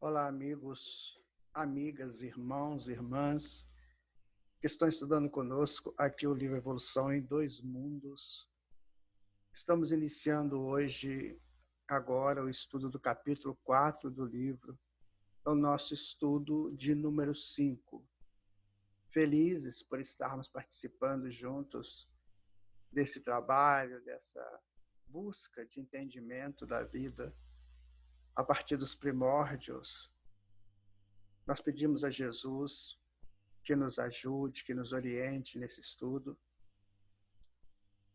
Olá, amigos, amigas, irmãos, irmãs, que estão estudando conosco aqui o livro Evolução em Dois Mundos. Estamos iniciando hoje, agora, o estudo do capítulo 4 do livro, o nosso estudo de número 5. Felizes por estarmos participando juntos desse trabalho, dessa busca de entendimento da vida a partir dos primórdios. Nós pedimos a Jesus que nos ajude, que nos oriente nesse estudo.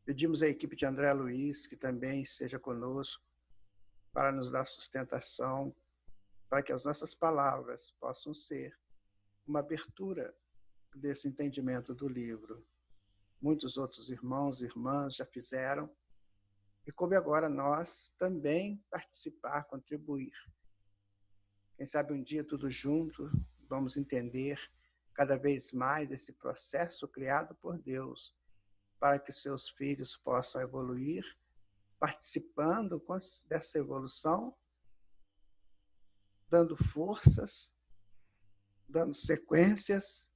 Pedimos à equipe de André Luiz que também esteja conosco para nos dar sustentação, para que as nossas palavras possam ser uma abertura desse entendimento do livro. Muitos outros irmãos e irmãs já fizeram, e coube agora nós também participar, contribuir. Quem sabe um dia tudo junto vamos entender cada vez mais esse processo criado por Deus para que seus filhos possam evoluir, participando dessa evolução, dando forças, dando sequências,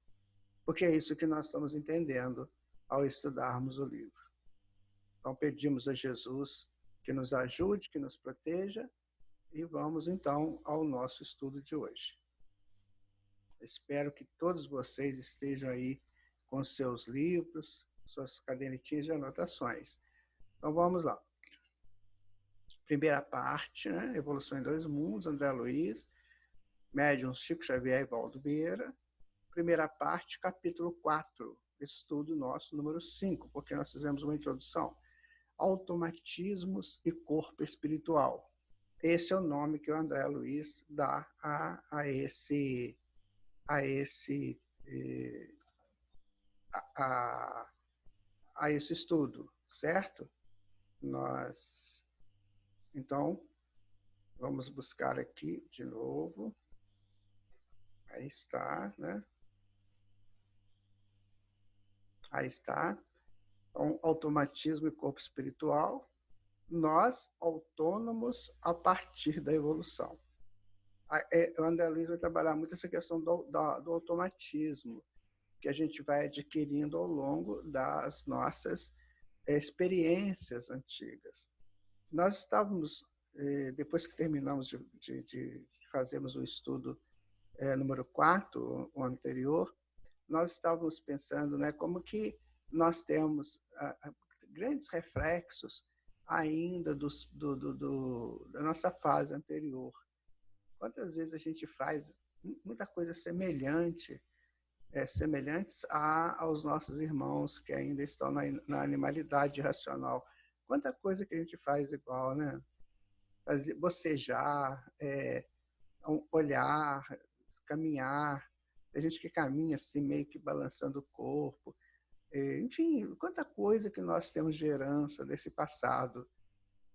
porque é isso que nós estamos entendendo ao estudarmos o livro. Então pedimos a Jesus que nos ajude, que nos proteja, e vamos então ao nosso estudo de hoje. Espero que todos vocês estejam aí com seus livros, suas cadernetinhas de anotações. Então vamos lá. Primeira parte, né? Evolução em Dois Mundos, André Luiz, Médiuns Chico Xavier e Valdo Vieira. Primeira parte, capítulo 4, estudo nosso número 5, porque nós fizemos uma introdução. Automatismos e corpo espiritual. Esse é o nome que o André Luiz dá a esse estudo, certo? Então, vamos buscar aqui de novo. Aí está, né? Aí está. Então, automatismo e corpo espiritual, nós autônomos a partir da evolução. O André Luiz vai trabalhar muito essa questão do automatismo, que a gente vai adquirindo ao longo das nossas experiências antigas. Nós estávamos, depois que terminamos de fazermos o estudo número 4, o anterior, nós estávamos pensando, né, como que nós temos grandes reflexos ainda da nossa fase anterior. Quantas vezes a gente faz muita coisa semelhantes aos nossos irmãos que ainda estão na animalidade racional. Quanta coisa que a gente faz igual, né? Bocejar, olhar, caminhar. Tem gente que caminha assim, meio que balançando o corpo. Enfim, quanta coisa que nós temos de herança desse passado.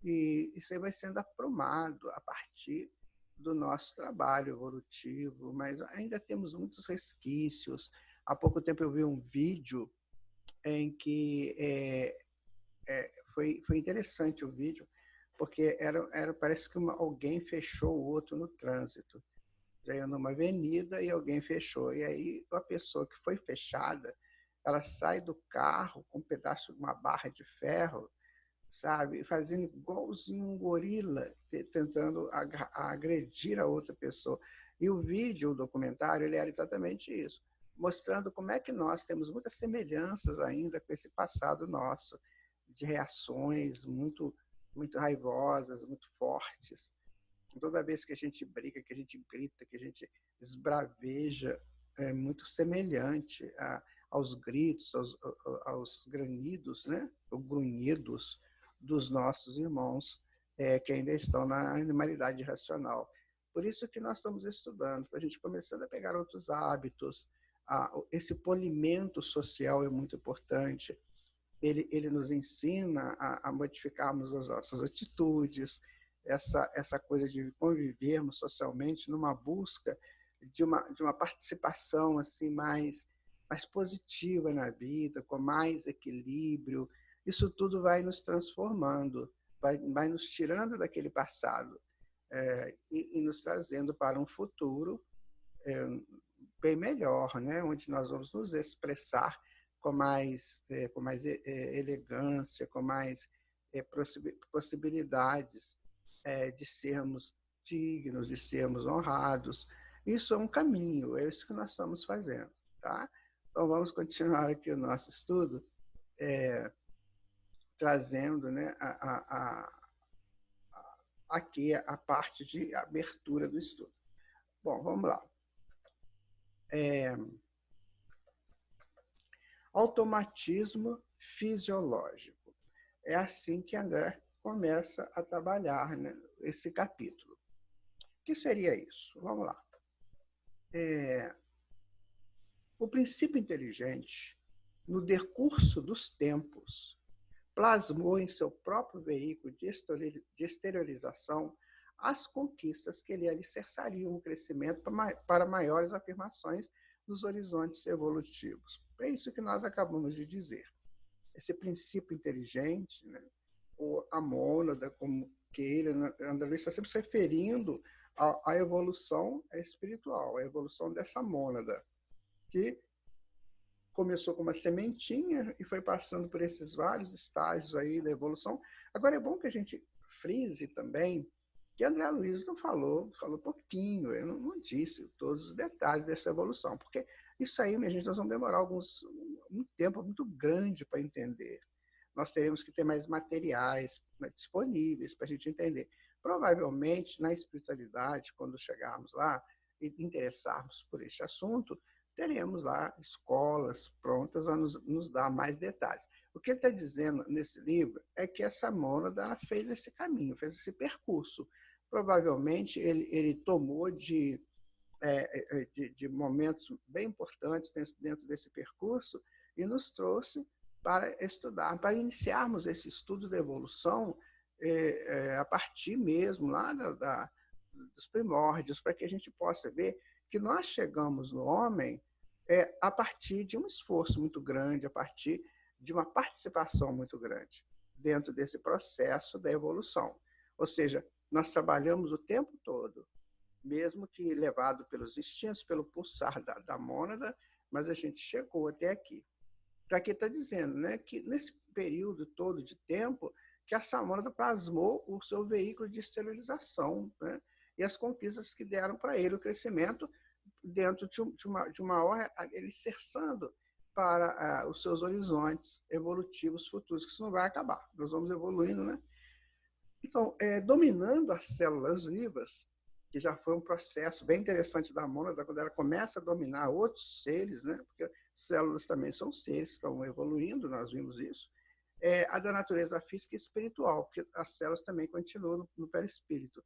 E isso aí vai sendo aprumado a partir do nosso trabalho evolutivo, mas ainda temos muitos resquícios. Há pouco tempo eu vi um vídeo em que foi interessante o vídeo, porque parece que alguém fechou o outro no trânsito. Já ia numa avenida e alguém fechou. E aí a pessoa que foi fechada, ela sai do carro com um pedaço de uma barra de ferro, sabe, fazendo igualzinho um gorila, tentando agredir a outra pessoa. E o vídeo, o documentário, ele era exatamente isso, mostrando como é que nós temos muitas semelhanças ainda com esse passado nosso, de reações muito, muito raivosas, muito fortes. Toda vez que a gente briga, que a gente grita, que a gente esbraveja, é muito semelhante aos gritos, aos granidos, né, ou grunhidos dos nossos irmãos que ainda estão na animalidade racional. Por isso que nós estamos estudando, para a gente começando a pegar outros hábitos. Esse polimento social é muito importante. Ele nos ensina a modificarmos as nossas atitudes, essa coisa de convivermos socialmente numa busca de uma participação assim mais positiva na vida, com mais equilíbrio. Isso tudo vai nos transformando, vai nos tirando daquele passado. e nos trazendo para um futuro bem melhor, né? Onde nós vamos nos expressar com mais elegância, com mais possibilidades de sermos dignos, de sermos honrados. Isso é um caminho, é isso que nós estamos fazendo, tá? Então, vamos continuar aqui o nosso estudo, trazendo, né, aqui a parte de abertura do estudo. Bom, vamos lá. Automatismo fisiológico. É assim que André começa a trabalhar, né, esse capítulo. O que seria isso? Vamos lá. O princípio inteligente, no decurso dos tempos, plasmou em seu próprio veículo de exteriorização as conquistas que lhe alicerçariam o crescimento para maiores afirmações nos horizontes evolutivos. É isso que nós acabamos de dizer. Esse princípio inteligente, né, ou a mônada, como queira, André Luiz está sempre se referindo à evolução espiritual, à evolução dessa mônada, que começou com uma sementinha e foi passando por esses vários estágios aí da evolução. Agora, é bom que a gente frise também que André Luiz não falou pouquinho, ele não disse todos os detalhes dessa evolução, porque isso aí, minha gente, nós vamos demorar um tempo muito grande para entender. Nós teremos que ter mais materiais, né, disponíveis para a gente entender. Provavelmente, na espiritualidade, quando chegarmos lá e interessarmos por este assunto, teremos lá escolas prontas a nos dar mais detalhes. O que ele está dizendo nesse livro é que essa mônada fez esse caminho, fez esse percurso. Provavelmente ele tomou de momentos bem importantes dentro desse percurso e nos trouxe para estudar, para iniciarmos esse estudo da evolução a partir mesmo lá dos primórdios, para que a gente possa ver que nós chegamos no homem a partir de um esforço muito grande, a partir de uma participação muito grande dentro desse processo da evolução. Ou seja, nós trabalhamos o tempo todo, mesmo que levado pelos instintos, pelo pulsar da mônada, mas a gente chegou até aqui. Para que está dizendo, né, que nesse período todo de tempo, que essa mônada plasmou o seu veículo de esterilização, né, e as conquistas que deram para ele o crescimento dentro de uma hora, ele cerçando para os seus horizontes evolutivos futuros, que isso não vai acabar. Nós vamos evoluindo, né? Então, dominando as células vivas, que já foi um processo bem interessante da mônada, quando ela começa a dominar outros seres, né? Porque células também são seres que estão evoluindo, nós vimos isso, a da natureza física e espiritual, porque as células também continuam no perispírito,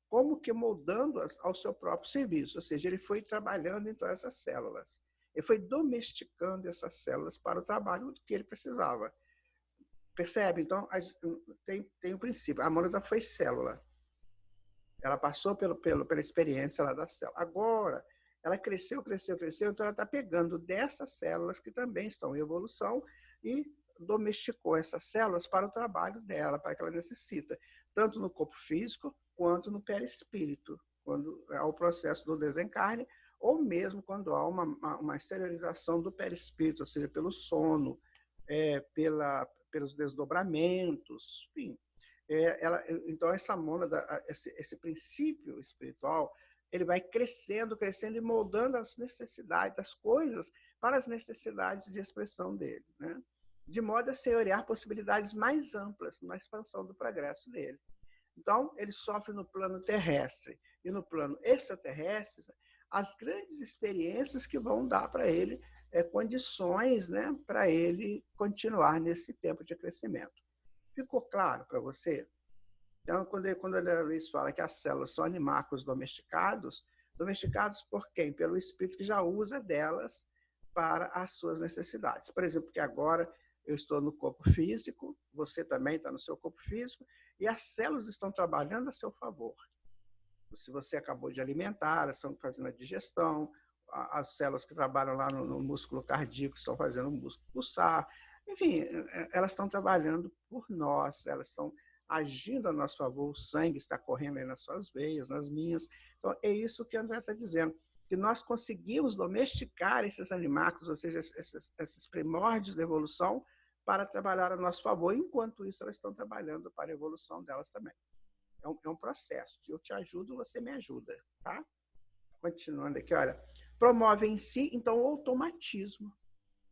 como que moldando-as ao seu próprio serviço, ou seja, ele foi trabalhando então essas células, ele foi domesticando essas células para o trabalho que ele precisava. Percebe? Então, tem o princípio. A mônada foi célula. Ela passou pela experiência lá da célula. Agora, ela cresceu, então ela está pegando dessas células que também estão em evolução e domesticou essas células para o trabalho dela, para o que ela necessita, tanto no corpo físico quanto no perispírito, quando há o processo do desencarne, ou mesmo quando há uma exteriorização do perispírito, ou seja, pelo sono, pelos desdobramentos, enfim. Então, essa mônada, esse princípio espiritual, ele vai crescendo e moldando as necessidades, as coisas para as necessidades de expressão dele, né? De modo a senhorear possibilidades mais amplas na expansão do progresso dele. Então, ele sofre no plano terrestre e no plano extraterrestre as grandes experiências que vão dar para ele condições, né, para ele continuar nesse tempo de crescimento. Ficou claro para você? Então, quando a Luiz fala que as células são animáculos domesticados por quem? Pelo espírito que já usa delas para as suas necessidades. Por exemplo, que agora eu estou no corpo físico, você também está no seu corpo físico, e as células estão trabalhando a seu favor. Se você acabou de alimentar, elas estão fazendo a digestão, as células que trabalham lá no músculo cardíaco estão fazendo o músculo pulsar, enfim, elas estão trabalhando por nós, elas estão agindo a nosso favor, o sangue está correndo aí nas suas veias, nas minhas. Então, é isso que André está dizendo, que nós conseguimos domesticar esses animáculos, ou seja, esses primórdios da evolução, para trabalhar a nosso favor, enquanto isso elas estão trabalhando para a evolução delas também. É um processo. Eu te ajudo, você me ajuda, tá? Continuando aqui, olha. Promove em si, então, o automatismo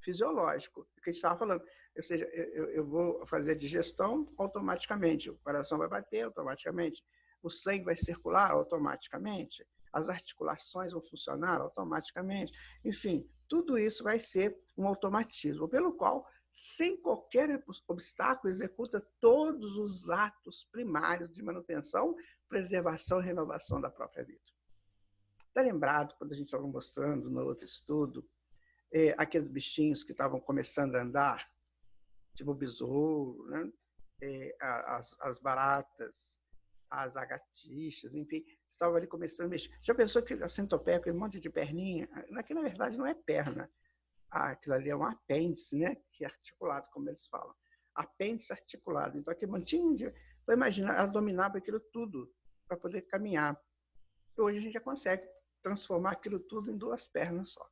fisiológico, que a gente estava falando. Ou seja, eu vou fazer a digestão automaticamente, o coração vai bater automaticamente, o sangue vai circular automaticamente, as articulações vão funcionar automaticamente. Enfim, tudo isso vai ser um automatismo, pelo qual, sem qualquer obstáculo, executa todos os atos primários de manutenção, preservação e renovação da própria vida. Está lembrado, quando a gente estava mostrando no outro estudo, aqueles bichinhos que estavam começando a andar, tipo o besouro, né? As baratas, as lagartixas, enfim, estavam ali começando a mexer. Já pensou que a centopeia, aquele monte de perninha, aqui na verdade não é perna, aquilo ali é um apêndice, né? Que é articulado, como eles falam. Apêndice articulado. Então, aquele montinho de... Então, imagina, ela dominava aquilo tudo para poder caminhar. E hoje a gente já consegue transformar aquilo tudo em 2 pernas só.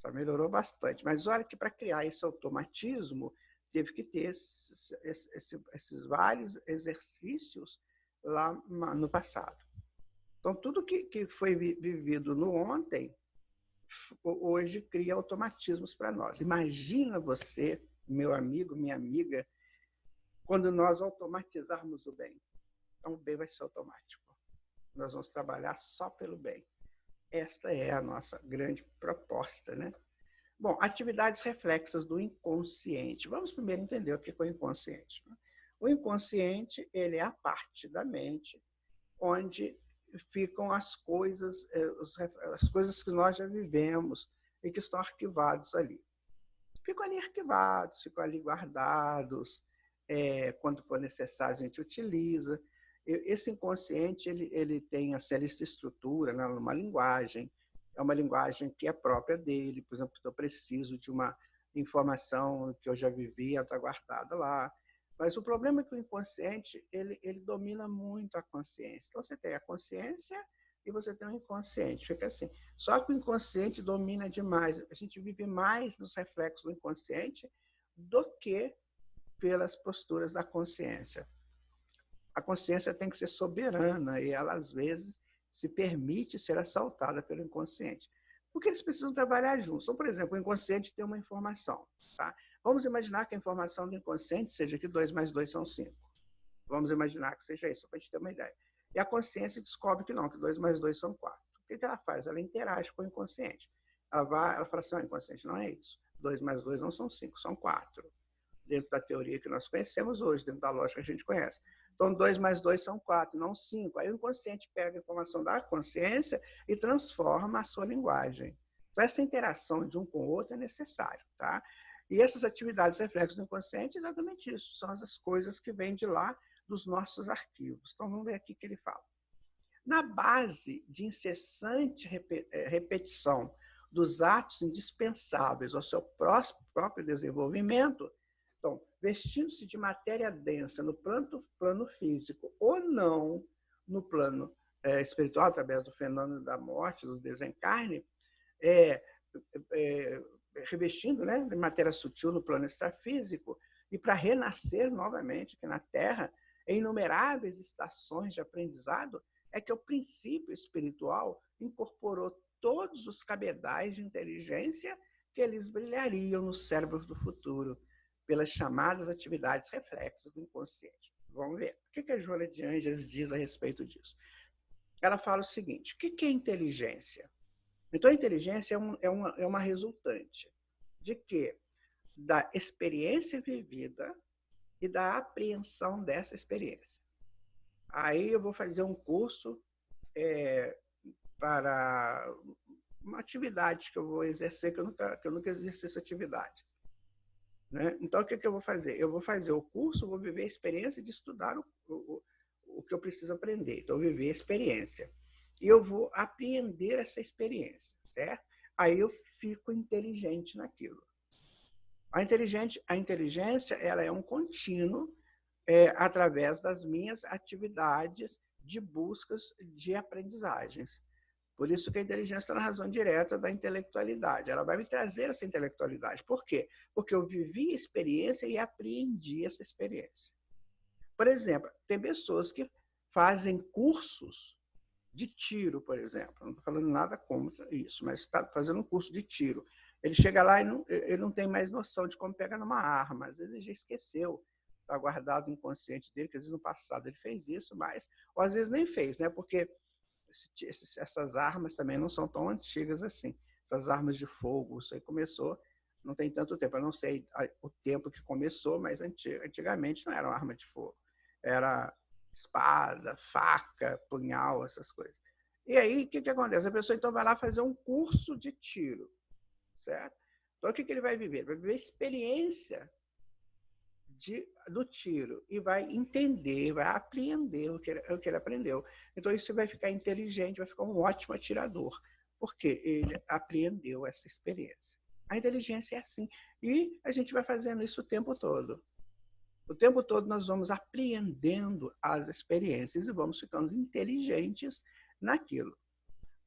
Já melhorou bastante. Mas olha que para criar esse automatismo, teve que ter esses vários exercícios lá no passado. Então, tudo que foi vivido no ontem, hoje cria automatismos para nós. Imagina você, meu amigo, minha amiga, quando nós automatizarmos o bem. Então, o bem vai ser automático. Nós vamos trabalhar só pelo bem. Esta é a nossa grande proposta, né? Bom, atividades reflexas do inconsciente. Vamos primeiro entender o que é o inconsciente. O inconsciente, ele é a parte da mente onde ficam as coisas que nós já vivemos e que estão arquivados ali. Ficam ali arquivados, ficam ali guardados, quando for necessário a gente utiliza. Esse inconsciente, ele tem essa estrutura, né, numa linguagem, é uma linguagem que é própria dele, por exemplo, eu preciso de uma informação que eu já vivi, está guardada lá. Mas o problema é que o inconsciente, ele domina muito a consciência. Então, você tem a consciência e você tem o inconsciente. Fica assim. Só que o inconsciente domina demais. A gente vive mais nos reflexos do inconsciente do que pelas posturas da consciência. A consciência tem que ser soberana e ela, às vezes, se permite ser assaltada pelo inconsciente. Porque eles precisam trabalhar juntos. Então, por exemplo, o inconsciente tem uma informação. Tá? Vamos imaginar que a informação do inconsciente seja que 2 mais 2 são 5. Vamos imaginar que seja isso, para a gente ter uma ideia. E a consciência descobre que não, que 2 mais 2 são 4. O que ela faz? Ela interage com o inconsciente. Ela fala assim, inconsciente não é isso. 2 mais 2 não são 5, são 4. Dentro da teoria que nós conhecemos hoje, dentro da lógica que a gente conhece. Então, 2 mais 2 são 4, não 5. Aí o inconsciente pega a informação da consciência e transforma a sua linguagem. Então, essa interação de um com o outro é necessário. Tá? E essas atividades reflexos do inconsciente é exatamente isso. São as coisas que vêm de lá dos nossos arquivos. Então, vamos ver aqui o que ele fala. Na base de incessante repetição dos atos indispensáveis ao seu próprio desenvolvimento, então, vestindo-se de matéria densa no plano físico ou não no plano espiritual, através do fenômeno da morte, do desencarne, revestindo, né, de matéria sutil no plano extrafísico, e para renascer novamente aqui na Terra, em inumeráveis estações de aprendizado, é que o princípio espiritual incorporou todos os cabedais de inteligência que eles brilhariam nos cérebros do futuro, pelas chamadas atividades reflexas do inconsciente. Vamos ver. O que a Joana de Ângeles diz a respeito disso? Ela fala o seguinte, o que é inteligência? Então, a inteligência é uma resultante de quê? Da experiência vivida e da apreensão dessa experiência. Aí eu vou fazer um curso para uma atividade que eu vou exercer, que eu nunca exerci essa atividade. Né? Então, o que eu vou fazer? Eu vou fazer o curso, vou viver a experiência de estudar o que eu preciso aprender. Então, eu viver a experiência. E eu vou apreender essa experiência, certo? Aí eu fico inteligente naquilo. A inteligência, ela é um contínuo através das minhas atividades de buscas de aprendizagens. Por isso que a inteligência está na razão direta da intelectualidade. Ela vai me trazer essa intelectualidade. Por quê? Porque eu vivi a experiência e apreendi essa experiência. Por exemplo, tem pessoas que fazem cursos de tiro, por exemplo. Não estou falando nada contra isso, mas está fazendo um curso de tiro. Ele chega lá e ele não tem mais noção de como pegar numa arma. Às vezes ele já esqueceu. Está guardado no inconsciente dele, que às vezes no passado ele fez isso, mas ou às vezes nem fez, né? Porque essas armas também não são tão antigas assim. Essas armas de fogo, isso aí começou, não tem tanto tempo. Eu não sei o tempo que começou, mas antigamente não era uma arma de fogo. Era espada, faca, punhal, essas coisas. E aí, o que acontece? A pessoa então vai lá fazer um curso de tiro, certo? Então, o que ele vai viver? Ele vai viver experiência do tiro e vai entender, vai apreender o que ele aprendeu. Então, isso vai ficar inteligente, vai ficar um ótimo atirador, porque ele apreendeu essa experiência. A inteligência é assim. E a gente vai fazendo isso o tempo todo. O tempo todo nós vamos apreendendo as experiências e vamos ficando inteligentes naquilo.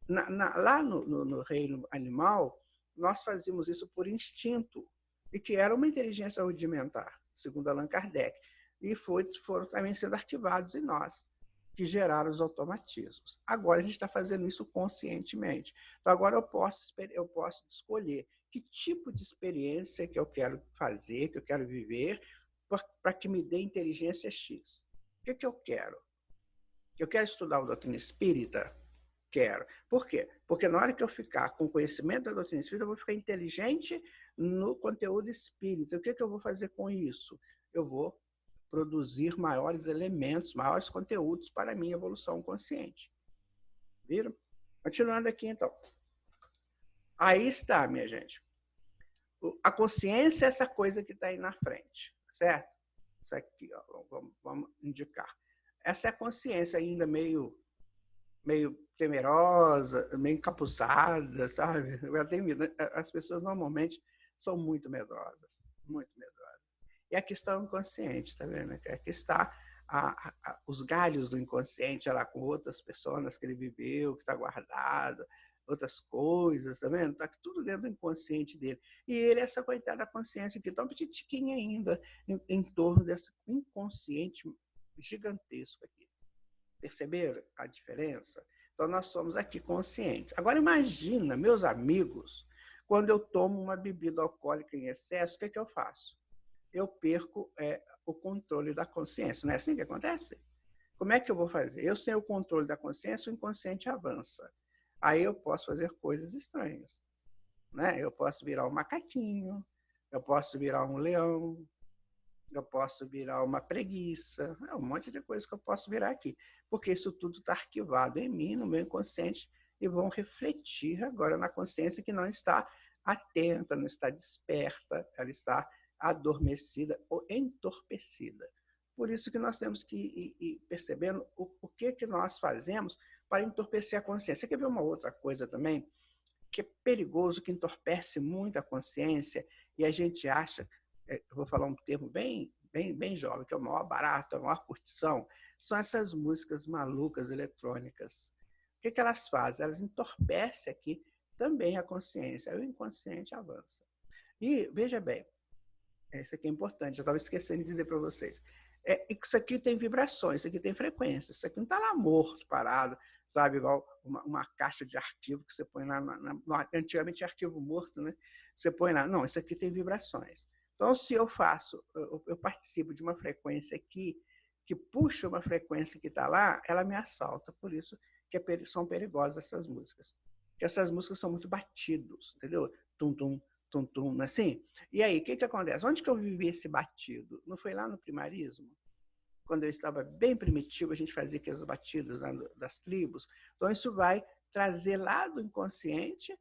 Lá no reino animal, nós fazíamos isso por instinto, e que era uma inteligência rudimentar, segundo Allan Kardec. E foram também sendo arquivados em nós, que geraram os automatismos. Agora a gente está fazendo isso conscientemente. Então agora eu posso escolher que tipo de experiência que eu quero fazer, que eu quero viver, para que me dê inteligência X. O que eu quero? Eu quero estudar a doutrina espírita? Quero. Por quê? Porque na hora que eu ficar com conhecimento da doutrina espírita, eu vou ficar inteligente no conteúdo espírita. O que eu vou fazer com isso? Eu vou produzir maiores elementos, maiores conteúdos para a minha evolução consciente. Viram? Continuando aqui, então. Aí está, minha gente. A consciência é essa coisa que está aí na frente, certo? Isso aqui, ó, vamos indicar. Essa é a consciência ainda meio temerosa, meio encapuçada, sabe? Eu tenho medo. As pessoas normalmente são muito medrosas, muito medrosas. E aqui está o inconsciente, tá vendo? Aqui está os galhos do inconsciente, lá com outras pessoas que ele viveu, que está guardado, outras coisas, tá vendo? Está tudo dentro do inconsciente dele. E ele é essa coitada consciência que está um petitiquinho ainda em torno desse inconsciente gigantesco aqui. Perceberam a diferença? Então, nós somos aqui conscientes. Agora, imagina, meus amigos, quando eu tomo uma bebida alcoólica em excesso, o que eu faço? Eu perco o controle da consciência. Não é assim que acontece? Como é que eu vou fazer? Eu, sem o controle da consciência, o inconsciente avança. Aí eu posso fazer coisas estranhas. Né? Eu posso virar um macaquinho, eu posso virar um leão, eu posso virar uma preguiça, um monte de coisa que eu posso virar aqui, porque isso tudo está arquivado em mim, no meu inconsciente, e vão refletir agora na consciência que não está atenta, não está desperta, ela está adormecida ou entorpecida. Por isso que nós temos que ir percebendo o que nós fazemos para entorpecer a consciência. Quer ver uma outra coisa também? Que é perigoso, que entorpece muito a consciência, e a gente acha, eu vou falar um termo bem jovem, que é o maior barato, a maior curtição, são essas músicas malucas eletrônicas. O que elas fazem? Elas entorpecem aqui também a consciência, aí o inconsciente avança. E, veja bem, isso aqui é importante, eu estava esquecendo de dizer para vocês. Isso aqui tem vibrações, isso aqui tem frequência, isso aqui não está lá morto, parado, sabe, igual uma caixa de arquivo que você põe lá, antigamente arquivo morto, né? Você põe lá, não, isso aqui tem vibrações. Então, se eu participo de uma frequência aqui, que puxa uma frequência que está lá, ela me assalta, por isso que são perigosas essas músicas. Porque essas músicas são muito batidos, entendeu? Tum-tum, tum-tum, assim. E aí, o que acontece? Onde que eu vivi esse batido? Não foi lá no primarismo? Quando eu estava bem primitivo, a gente fazia aqueles batidos das tribos. Então, isso vai trazer lá do inconsciente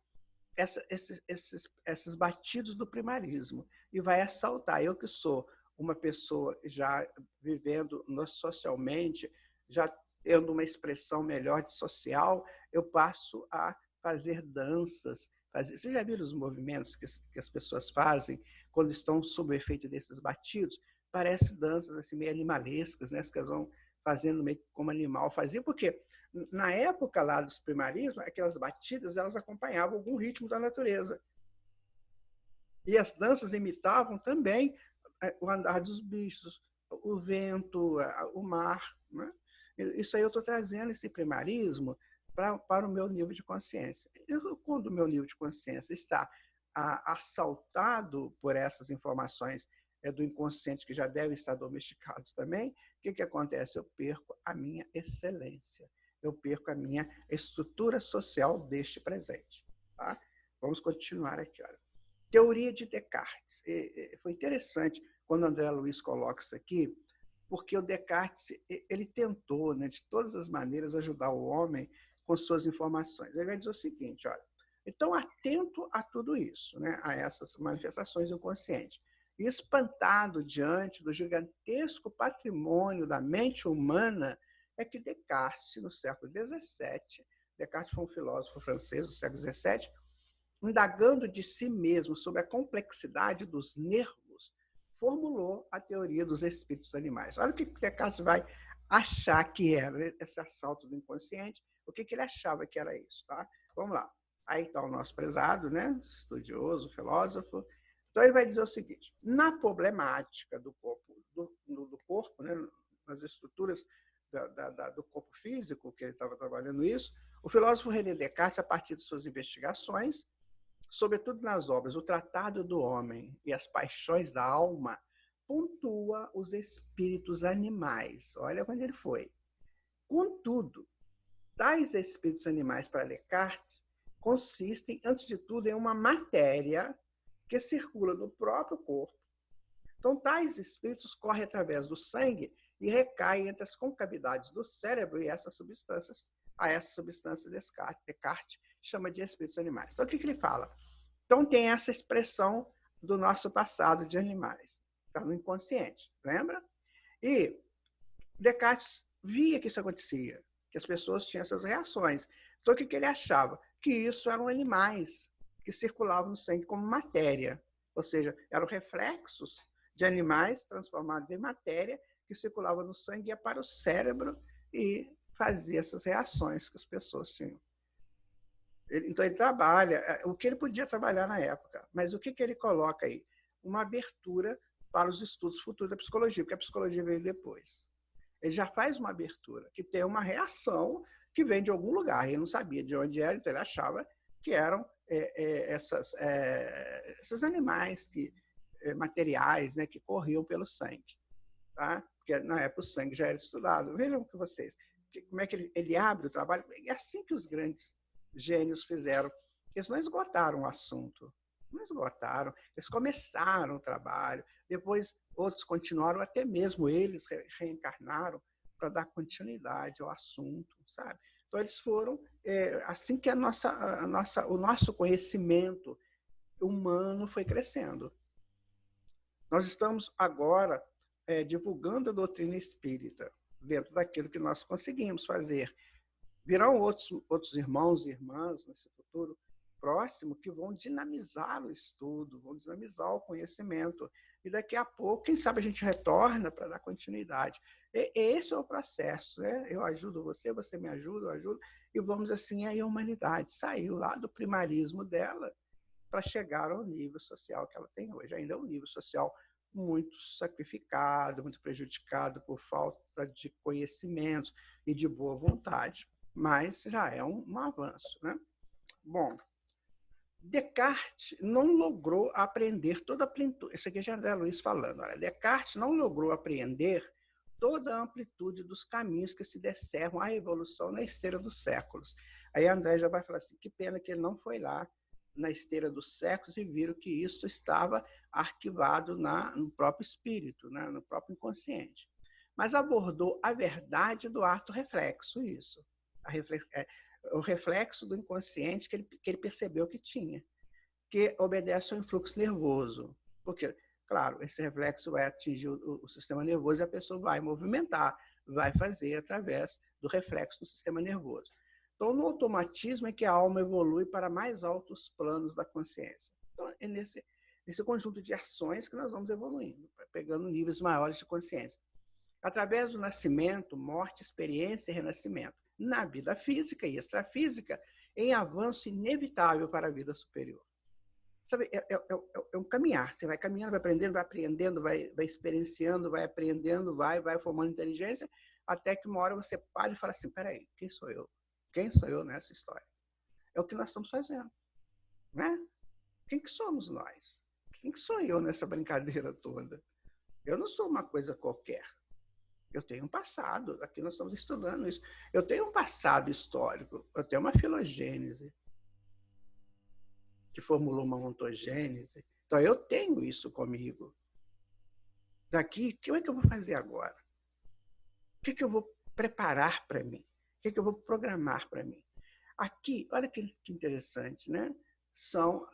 esses batidos do primarismo e vai assaltar. Eu que sou uma pessoa já vivendo socialmente, já tendo uma expressão melhor de social, eu passo a fazer danças. Vocês já viram os movimentos que as pessoas fazem quando estão sob o efeito desses batidos? parece danças assim, meio animalescas, né? Que elas vão fazendo meio como animal fazia, porque na época lá dos primarismos, aquelas batidas, elas acompanhavam algum ritmo da natureza. E as danças imitavam também o andar dos bichos, o vento, o mar. Né? Isso aí eu estou trazendo esse primarismo para o meu nível de consciência. Quando o meu nível de consciência está assaltado por essas informações do inconsciente que já devem estar domesticados também, o que acontece? Eu perco a minha excelência, eu perco a minha estrutura social deste presente. Tá? Vamos continuar aqui. Olha. Teoria de Descartes. Foi interessante quando o André Luiz coloca isso aqui, porque o Descartes ele tentou, né, de todas as maneiras, ajudar o homem com suas informações. Ele vai dizer o seguinte, olha, então, atento a tudo isso, né, a essas manifestações do inconsciente, e espantado diante do gigantesco patrimônio da mente humana, é que Descartes, no século XVII, Descartes foi um filósofo francês do século XVII, indagando de si mesmo sobre a complexidade dos nervos, formulou a teoria dos espíritos animais. Olha o que Descartes vai achar que era esse assalto do inconsciente, o que ele achava que era isso. Tá? Vamos lá. Aí está o nosso prezado, né? Estudioso, filósofo. Então ele vai dizer o seguinte, na problemática do corpo, né? Nas estruturas do corpo físico, que ele estava trabalhando isso, o filósofo René Descartes, a partir de suas investigações, sobretudo nas obras O Tratado do Homem e As Paixões da Alma, pontua os espíritos animais. Olha onde ele foi. Contudo, tais espíritos animais para Descartes consistem, antes de tudo, em uma matéria que circula no próprio corpo. Então, tais espíritos correm através do sangue e recaem entre as concavidades do cérebro e essas substâncias. A essa substância Descartes chama de espíritos animais. Então, o que ele fala? Então, tem essa expressão do nosso passado de animais. Está no inconsciente, lembra? E Descartes via que isso acontecia, que as pessoas tinham essas reações. Então, o que ele achava? Que isso eram animais que circulavam no sangue como matéria. Ou seja, eram reflexos de animais transformados em matéria que circulavam no sangue, ia para o cérebro e fazia essas reações que as pessoas tinham. Então, ele trabalha o que ele podia trabalhar na época. Mas o que ele coloca aí? Uma abertura para os estudos futuros da psicologia, porque a psicologia veio depois. Ele já faz uma abertura, que tem uma reação que vem de algum lugar. Ele não sabia de onde era, então ele achava que eram esses animais materiais, né, que corriam pelo sangue. Tá? Porque na época o sangue já era estudado. Vejam que vocês, como é que ele abre o trabalho. É assim que os grandes gênios fizeram. Eles não esgotaram o assunto, não esgotaram. Eles começaram o trabalho, depois outros continuaram, até mesmo eles reencarnaram para dar continuidade ao assunto, sabe? Então eles foram, assim que o nosso conhecimento humano foi crescendo. Nós estamos agora divulgando a doutrina espírita dentro daquilo que nós conseguimos fazer. Virão outros irmãos e irmãs nesse futuro próximo que vão dinamizar o estudo, vão dinamizar o conhecimento. E daqui a pouco, quem sabe, a gente retorna para dar continuidade. Esse é o processo. Né? Eu ajudo você, você me ajuda, eu ajudo. E vamos assim, aí a humanidade saiu lá do primarismo dela para chegar ao nível social que ela tem hoje. Ainda é um nível social muito sacrificado, muito prejudicado por falta de conhecimentos e de boa vontade. Mas já é um avanço. Né? Bom, Descartes não logrou aprender toda a plenitude. Isso aqui é de André Luiz falando. Olha, Descartes não logrou apreender toda a amplitude dos caminhos que se descerram à evolução na esteira dos séculos. Aí André já vai falar assim, que pena que ele não foi lá na esteira dos séculos e viram que isso estava arquivado no próprio espírito, né? No próprio inconsciente. Mas abordou a verdade do ato reflexo, isso. O reflexo do inconsciente que ele percebeu que tinha, que obedece ao influxo nervoso. Porque, claro, esse reflexo vai atingir o sistema nervoso e a pessoa vai movimentar, vai fazer através do reflexo do sistema nervoso. Então, no automatismo é que a alma evolui para mais altos planos da consciência. Então, esse conjunto de ações que nós vamos evoluindo, pegando níveis maiores de consciência. Através do nascimento, morte, experiência e renascimento, na vida física e extrafísica, em avanço inevitável para a vida superior. Sabe, é um caminhar. Você vai caminhando, vai aprendendo, vai experienciando, vai aprendendo, vai formando inteligência, até que uma hora você para e fala assim, peraí, quem sou eu? Quem sou eu nessa história? É o que nós estamos fazendo, né? Quem que somos nós? Quem que sou eu nessa brincadeira toda? Eu não sou uma coisa qualquer. Eu tenho um passado, aqui nós estamos estudando isso. Eu tenho um passado histórico, eu tenho uma filogênese, que formulou uma ontogênese. Então, eu tenho isso comigo. Daqui, o que é que eu vou fazer agora? O que é que eu vou preparar para mim? O que é que eu vou programar para mim? Aqui, olha que interessante, né? São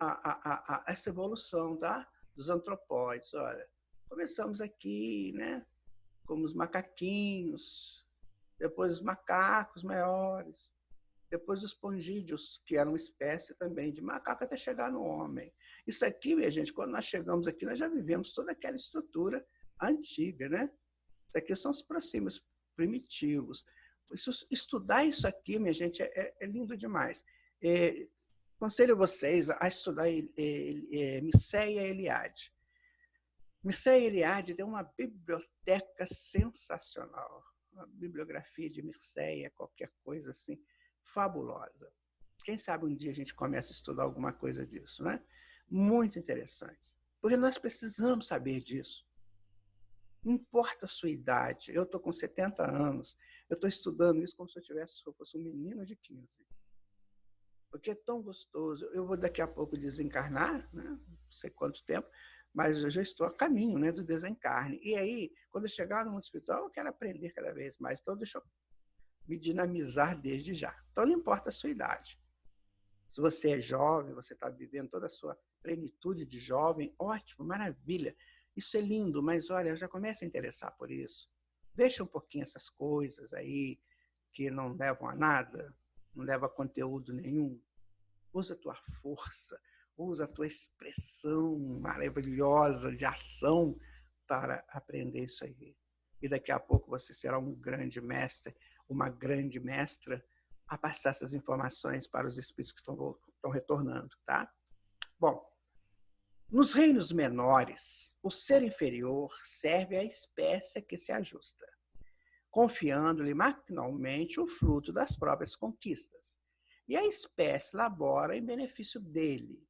essa evolução, tá? Dos antropóides. Olha, começamos aqui, né? Como os macaquinhos, depois os macacos maiores, depois os pongídeos, que eram uma espécie também de macaco, até chegar no homem. Isso aqui, minha gente, quando nós chegamos aqui, nós já vivemos toda aquela estrutura antiga, né? Isso aqui são os próximos primitivos. Estudar isso aqui, minha gente, é lindo demais. Aconselho vocês a estudar Mircea Eliade. Mircea Eliade tem uma biblioteca sensacional. Uma bibliografia de Mircea, qualquer coisa assim, fabulosa. Quem sabe um dia a gente começa a estudar alguma coisa disso, né? Muito interessante. Porque nós precisamos saber disso. Não importa a sua idade. Eu estou com 70 anos. Eu estou estudando isso como se eu fosse um menino de 15. Porque é tão gostoso. Eu vou daqui a pouco desencarnar, né? Não sei quanto tempo, mas eu já estou a caminho, né, do desencarne. E aí, quando eu chegar no mundo espiritual, eu quero aprender cada vez mais. Então, deixa eu me dinamizar desde já. Então, não importa a sua idade. Se você é jovem, você está vivendo toda a sua plenitude de jovem, ótimo, maravilha. Isso é lindo, mas olha, já começa a interessar por isso. Deixa um pouquinho essas coisas aí que não levam a nada, não levam a conteúdo nenhum. Usa a tua força, usa a tua expressão maravilhosa de ação para aprender isso aí. E daqui a pouco você será um grande mestre, uma grande mestra, a passar essas informações para os espíritos que estão retornando, tá? Bom, nos reinos menores, o ser inferior serve à espécie que se ajusta, confiando-lhe maquinalmente o fruto das próprias conquistas. E a espécie labora em benefício dele,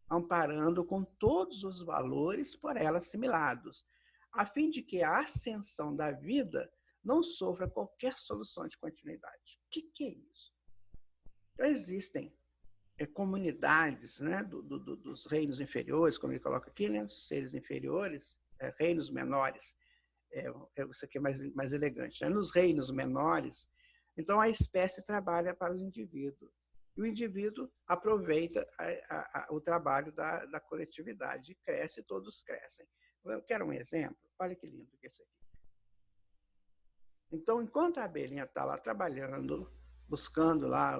amparando com todos os valores por ela assimilados, a fim de que a ascensão da vida não sofra qualquer solução de continuidade. O que é isso? Então, existem comunidades, né, dos reinos inferiores, como ele coloca aqui, né, seres inferiores, reinos menores, isso aqui é mais elegante, né, nos reinos menores, então a espécie trabalha para o indivíduo, e o indivíduo aproveita o trabalho da coletividade, cresce, todos crescem. Eu quero um exemplo, olha que lindo que é isso aqui. Então, enquanto a abelhinha está lá trabalhando, buscando lá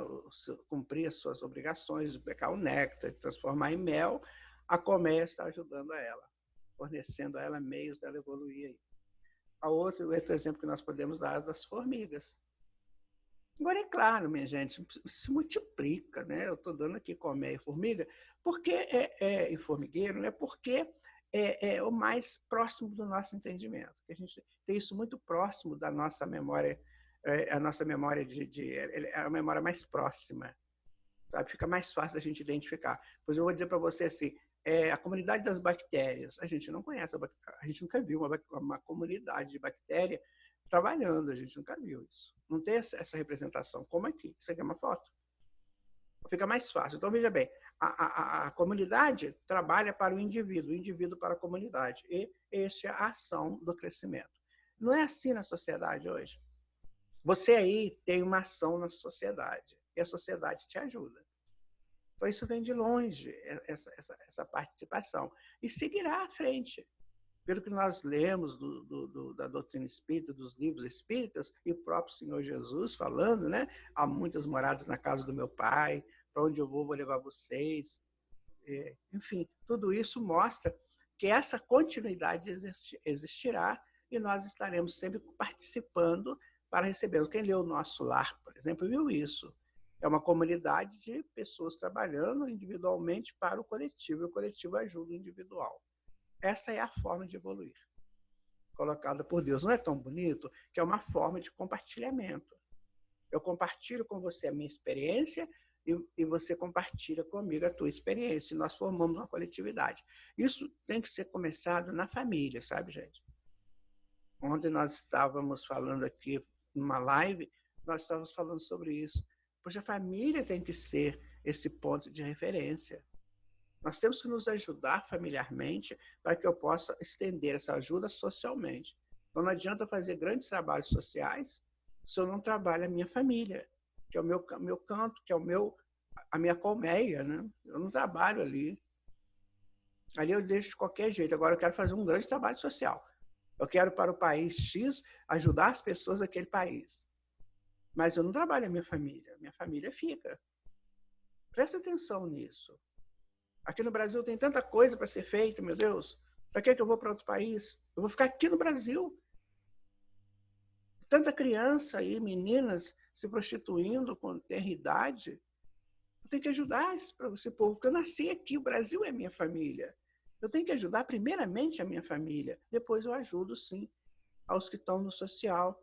cumprir as suas obrigações, de pegar o néctar, de transformar em mel, a colmeia está ajudando a ela, fornecendo a ela meios dela evoluir. Outro exemplo que nós podemos dar é das formigas. Agora, é claro, minha gente, se multiplica, né? Eu estou dando aqui colmeia e formiga, porque e formigueiro, né? Porque é o mais próximo do nosso entendimento. A gente tem isso muito próximo da nossa memória, a nossa memória é a memória mais próxima, sabe? Fica mais fácil da gente identificar. Pois eu vou dizer para você assim, a comunidade das bactérias, a gente não conhece, a gente nunca viu uma comunidade de bactéria trabalhando, a gente nunca viu isso. Não tem essa representação, como aqui. Isso aqui é uma foto. Fica mais fácil. Então, veja bem, a comunidade trabalha para o indivíduo para a comunidade. E essa é a ação do crescimento. Não é assim na sociedade hoje. Você aí tem uma ação na sociedade, e a sociedade te ajuda. Então, isso vem de longe, essa participação. E seguirá à frente. Pelo que nós lemos da doutrina espírita, dos livros espíritas, e o próprio Senhor Jesus falando, né? Há muitas moradas na casa do meu Pai, para onde eu vou levar vocês. enfim, tudo isso mostra que essa continuidade existirá e nós estaremos sempre participando para receber. Quem leu o Nosso Lar, por exemplo, viu isso. É uma comunidade de pessoas trabalhando individualmente para o coletivo, e o coletivo ajuda o individual. Essa é a forma de evoluir, colocada por Deus. Não é tão bonito que é uma forma de compartilhamento. Eu compartilho com você a minha experiência e você compartilha comigo a tua experiência. E nós formamos uma coletividade. Isso tem que ser começado na família, sabe, gente? Ontem nós estávamos falando aqui numa live, nós estávamos falando sobre isso. Pois a família tem que ser esse ponto de referência. Nós temos que nos ajudar familiarmente para que eu possa estender essa ajuda socialmente. Então não adianta fazer grandes trabalhos sociais se eu não trabalho a minha família, que é o meu canto, que é a minha colmeia, né? Eu não trabalho ali. Ali eu deixo de qualquer jeito. Agora eu quero fazer um grande trabalho social. Eu quero para o país X ajudar as pessoas daquele país. Mas eu não trabalho a minha família fica. Presta atenção nisso. Aqui no Brasil tem tanta coisa para ser feita, meu Deus. Para que eu vou para outro país? Eu vou ficar aqui no Brasil. Tanta criança aí, meninas, se prostituindo com tenra idade. Eu tenho que ajudar esse povo, porque eu nasci aqui, o Brasil é minha família. Eu tenho que ajudar primeiramente a minha família. Depois eu ajudo, sim, aos que estão no social.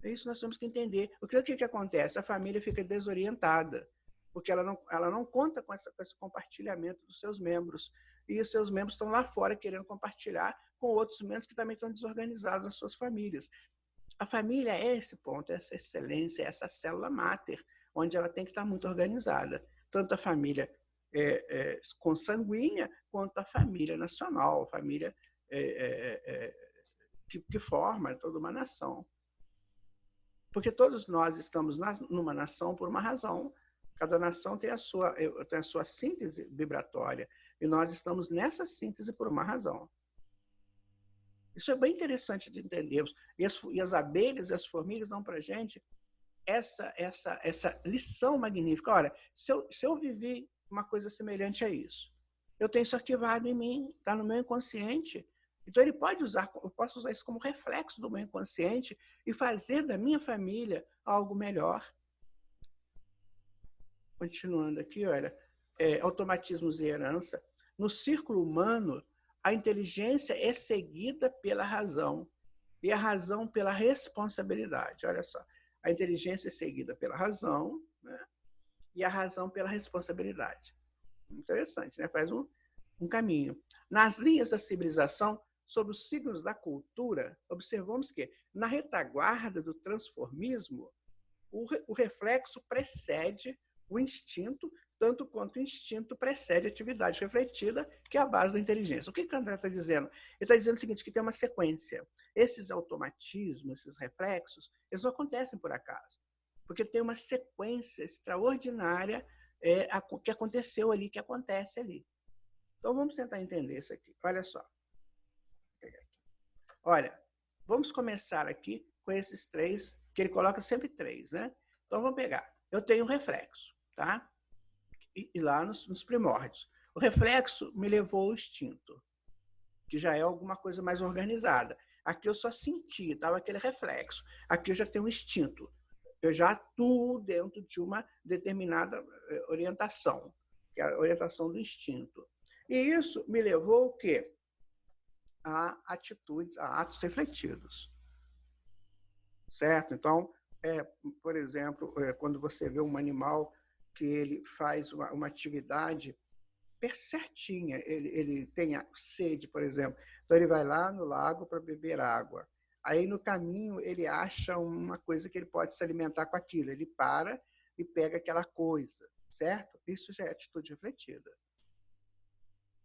É isso que nós temos que entender. O que acontece? A família fica desorientada, porque ela não conta com esse compartilhamento dos seus membros. E os seus membros estão lá fora querendo compartilhar com outros membros que também estão desorganizados nas suas famílias. A família é esse ponto, essa excelência, essa célula máter, onde ela tem que estar muito organizada. Tanto a família consanguínea, quanto a família nacional, a família que forma toda uma nação. Porque todos nós estamos numa nação por uma razão. Cada nação tem a sua síntese vibratória. E nós estamos nessa síntese por uma razão. Isso é bem interessante de entendermos. E as abelhas e as formigas dão para a gente essa lição magnífica. Olha, se eu vivi uma coisa semelhante a isso, eu tenho isso arquivado em mim, está no meu inconsciente. Então, eu posso usar isso como reflexo do meu inconsciente e fazer da minha família algo melhor. Continuando aqui, olha, automatismos e herança. No círculo humano, a inteligência é seguida pela razão e a razão pela responsabilidade. Olha só, a inteligência é seguida pela razão, né? E a razão pela responsabilidade. Interessante, né? Faz um caminho. Nas linhas da civilização, sobre os signos da cultura, observamos que, na retaguarda do transformismo, o reflexo precede o instinto, tanto quanto o instinto precede a atividade refletida, que é a base da inteligência. O que o André está dizendo? Ele está dizendo o seguinte, que tem uma sequência. Esses automatismos, esses reflexos, eles não acontecem por acaso, porque tem uma sequência extraordinária que aconteceu ali, que acontece ali. Então, vamos tentar entender isso aqui. Olha só. Olha, vamos começar aqui com esses três, que ele coloca sempre três, né? Então, vamos pegar. Eu tenho um reflexo, tá? E lá nos primórdios. O reflexo me levou ao instinto, que já é alguma coisa mais organizada. Aqui eu só senti, estava aquele reflexo. Aqui eu já tenho um instinto. Eu já atuo dentro de uma determinada orientação, que é a orientação do instinto. E isso me levou o quê? A atitudes, a atos refletidos. Certo? Então, por exemplo, quando você vê um animal que ele faz uma atividade certinha, ele tem sede, por exemplo, então ele vai lá no lago para beber água. Aí no caminho ele acha uma coisa que ele pode se alimentar com aquilo, ele para e pega aquela coisa, certo? Isso já é atitude refletida.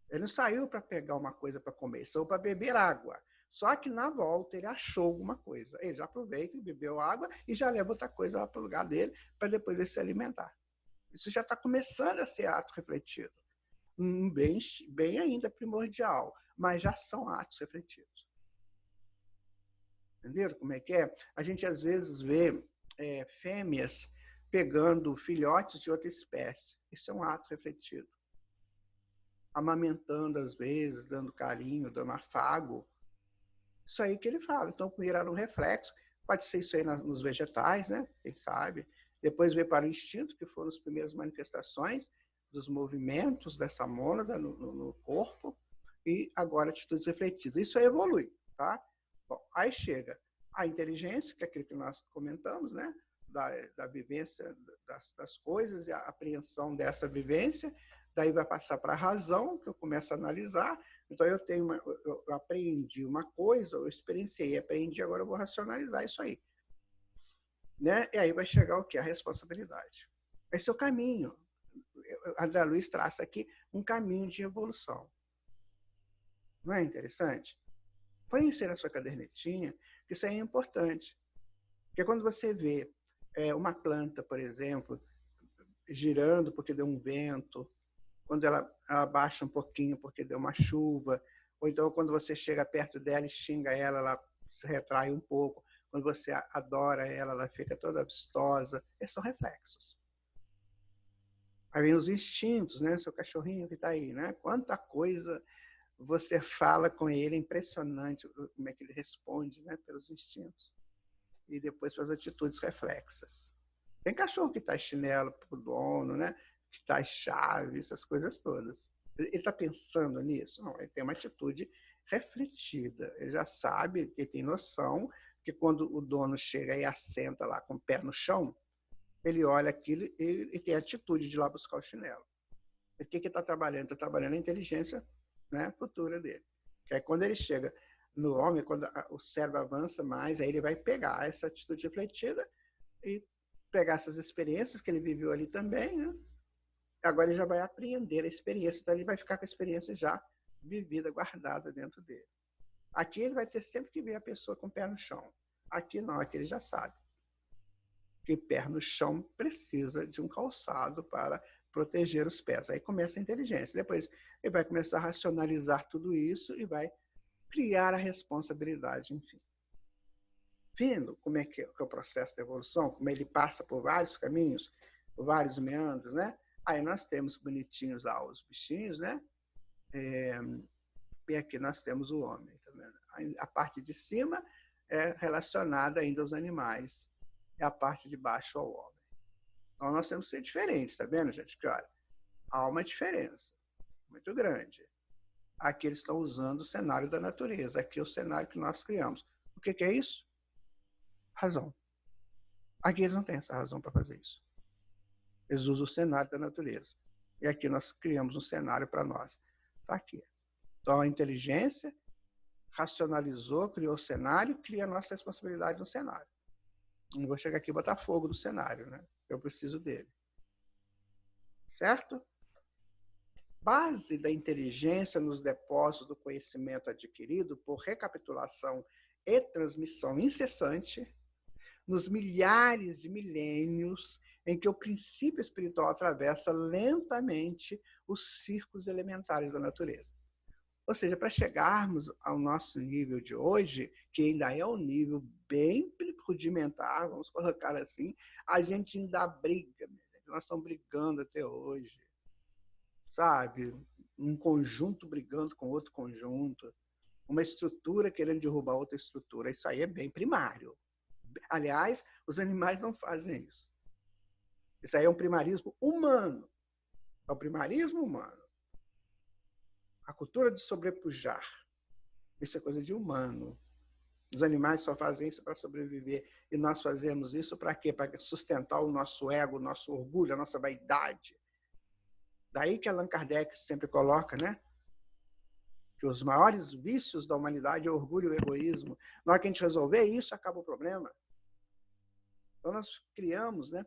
Ele não saiu para pegar uma coisa para comer, saiu para beber água. Só que na volta ele achou alguma coisa. Ele já aproveita e bebeu água e já leva outra coisa lá para o lugar dele para depois ele se alimentar. Isso já está começando a ser ato refletido. Bem ainda primordial, mas já são atos refletidos. Entenderam como é que é? A gente às vezes vê fêmeas pegando filhotes de outra espécie. Isso é um ato refletido. amamentando às vezes, dando carinho, dando afago. Isso aí que ele fala. Então, primeiro era um reflexo, pode ser isso aí nos vegetais, né? Quem sabe? Depois veio para o instinto, que foram as primeiras manifestações dos movimentos dessa mônada no corpo, e agora atitudes refletidas. Isso aí evolui, tá? Bom, aí chega a inteligência, que é aquilo que nós comentamos, né? Da vivência das coisas e a apreensão dessa vivência. Daí vai passar para a razão, que eu começo a analisar. Então, eu aprendi uma coisa, eu experienciei, aprendi, agora eu vou racionalizar isso aí. Né? E aí vai chegar o quê? A responsabilidade. Esse é o caminho. André Luiz traça aqui um caminho de evolução. Não é interessante? Põe isso aí na sua cadernetinha, que isso aí é importante. Porque quando você vê uma planta, por exemplo, girando porque deu um vento, quando ela baixa um pouquinho porque deu uma chuva, ou então quando você chega perto dela e xinga ela, ela se retrai um pouco. Quando você adora ela, ela fica toda vistosa. Esses são reflexos. Aí vem os instintos, né? Seu cachorrinho que está aí, né? Quanta coisa você fala com ele, é impressionante como é que ele responde, né? Pelos instintos. E depois pelas atitudes reflexas. Tem cachorro que está chinelo para o dono, né? Que está chave, essas coisas todas. Ele está pensando nisso? Não, ele tem uma atitude refletida. Ele já sabe, ele tem noção que quando o dono chega e assenta lá com o pé no chão, ele olha aquilo e tem a atitude de ir lá buscar o chinelo. O que ele está trabalhando? Está trabalhando a inteligência, né, futura dele. Que aí quando ele chega no homem, quando o cérebro avança mais, aí ele vai pegar essa atitude refletida e pegar essas experiências que ele viveu ali também, né? Agora ele já vai apreender a experiência, então ele vai ficar com a experiência já vivida, guardada dentro dele. Aqui ele vai ter sempre que ver a pessoa com o pé no chão. Aqui não, aqui ele já sabe que pé no chão precisa de um calçado para proteger os pés. Aí começa a inteligência. Depois ele vai começar a racionalizar tudo isso e vai criar a responsabilidade, enfim. Vendo como é que é o processo da evolução, como ele passa por vários caminhos, por vários meandros, né? Aí nós temos bonitinhos lá os bichinhos, né? E aqui nós temos o homem, tá vendo? A parte de cima é relacionada ainda aos animais, e a parte de baixo ao homem. Então nós temos que ser diferentes, tá vendo, gente? Porque, olha, há uma diferença muito grande. Aqui eles estão usando o cenário da natureza, aqui é o cenário que nós criamos. O que é isso? Razão. Aqui eles não têm essa razão para fazer isso. Eles usam o cenário da natureza. E aqui nós criamos um cenário para nós. Está aqui. Então a inteligência racionalizou, criou o cenário, cria a nossa responsabilidade no cenário. Não vou chegar aqui e botar fogo no cenário, né? Eu preciso dele. Certo? Base da inteligência nos depósitos do conhecimento adquirido por recapitulação e transmissão incessante, nos milhares de milênios em que o princípio espiritual atravessa lentamente os círculos elementares da natureza. Ou seja, para chegarmos ao nosso nível de hoje, que ainda é um nível bem rudimentar, vamos colocar assim, a gente ainda briga, nós estamos brigando até hoje, sabe? Um conjunto brigando com outro conjunto, uma estrutura querendo derrubar outra estrutura, isso aí é bem primário. Aliás, os animais não fazem isso. Isso aí é um primarismo humano. É o primarismo humano. A cultura de sobrepujar. Isso é coisa de humano. Os animais só fazem isso para sobreviver. E nós fazemos isso para quê? Para sustentar o nosso ego, o nosso orgulho, a nossa vaidade. Daí que Allan Kardec sempre coloca, né? Que os maiores vícios da humanidade é o orgulho e o egoísmo. Na hora que a gente resolver isso, acaba o problema. Então nós criamos, né,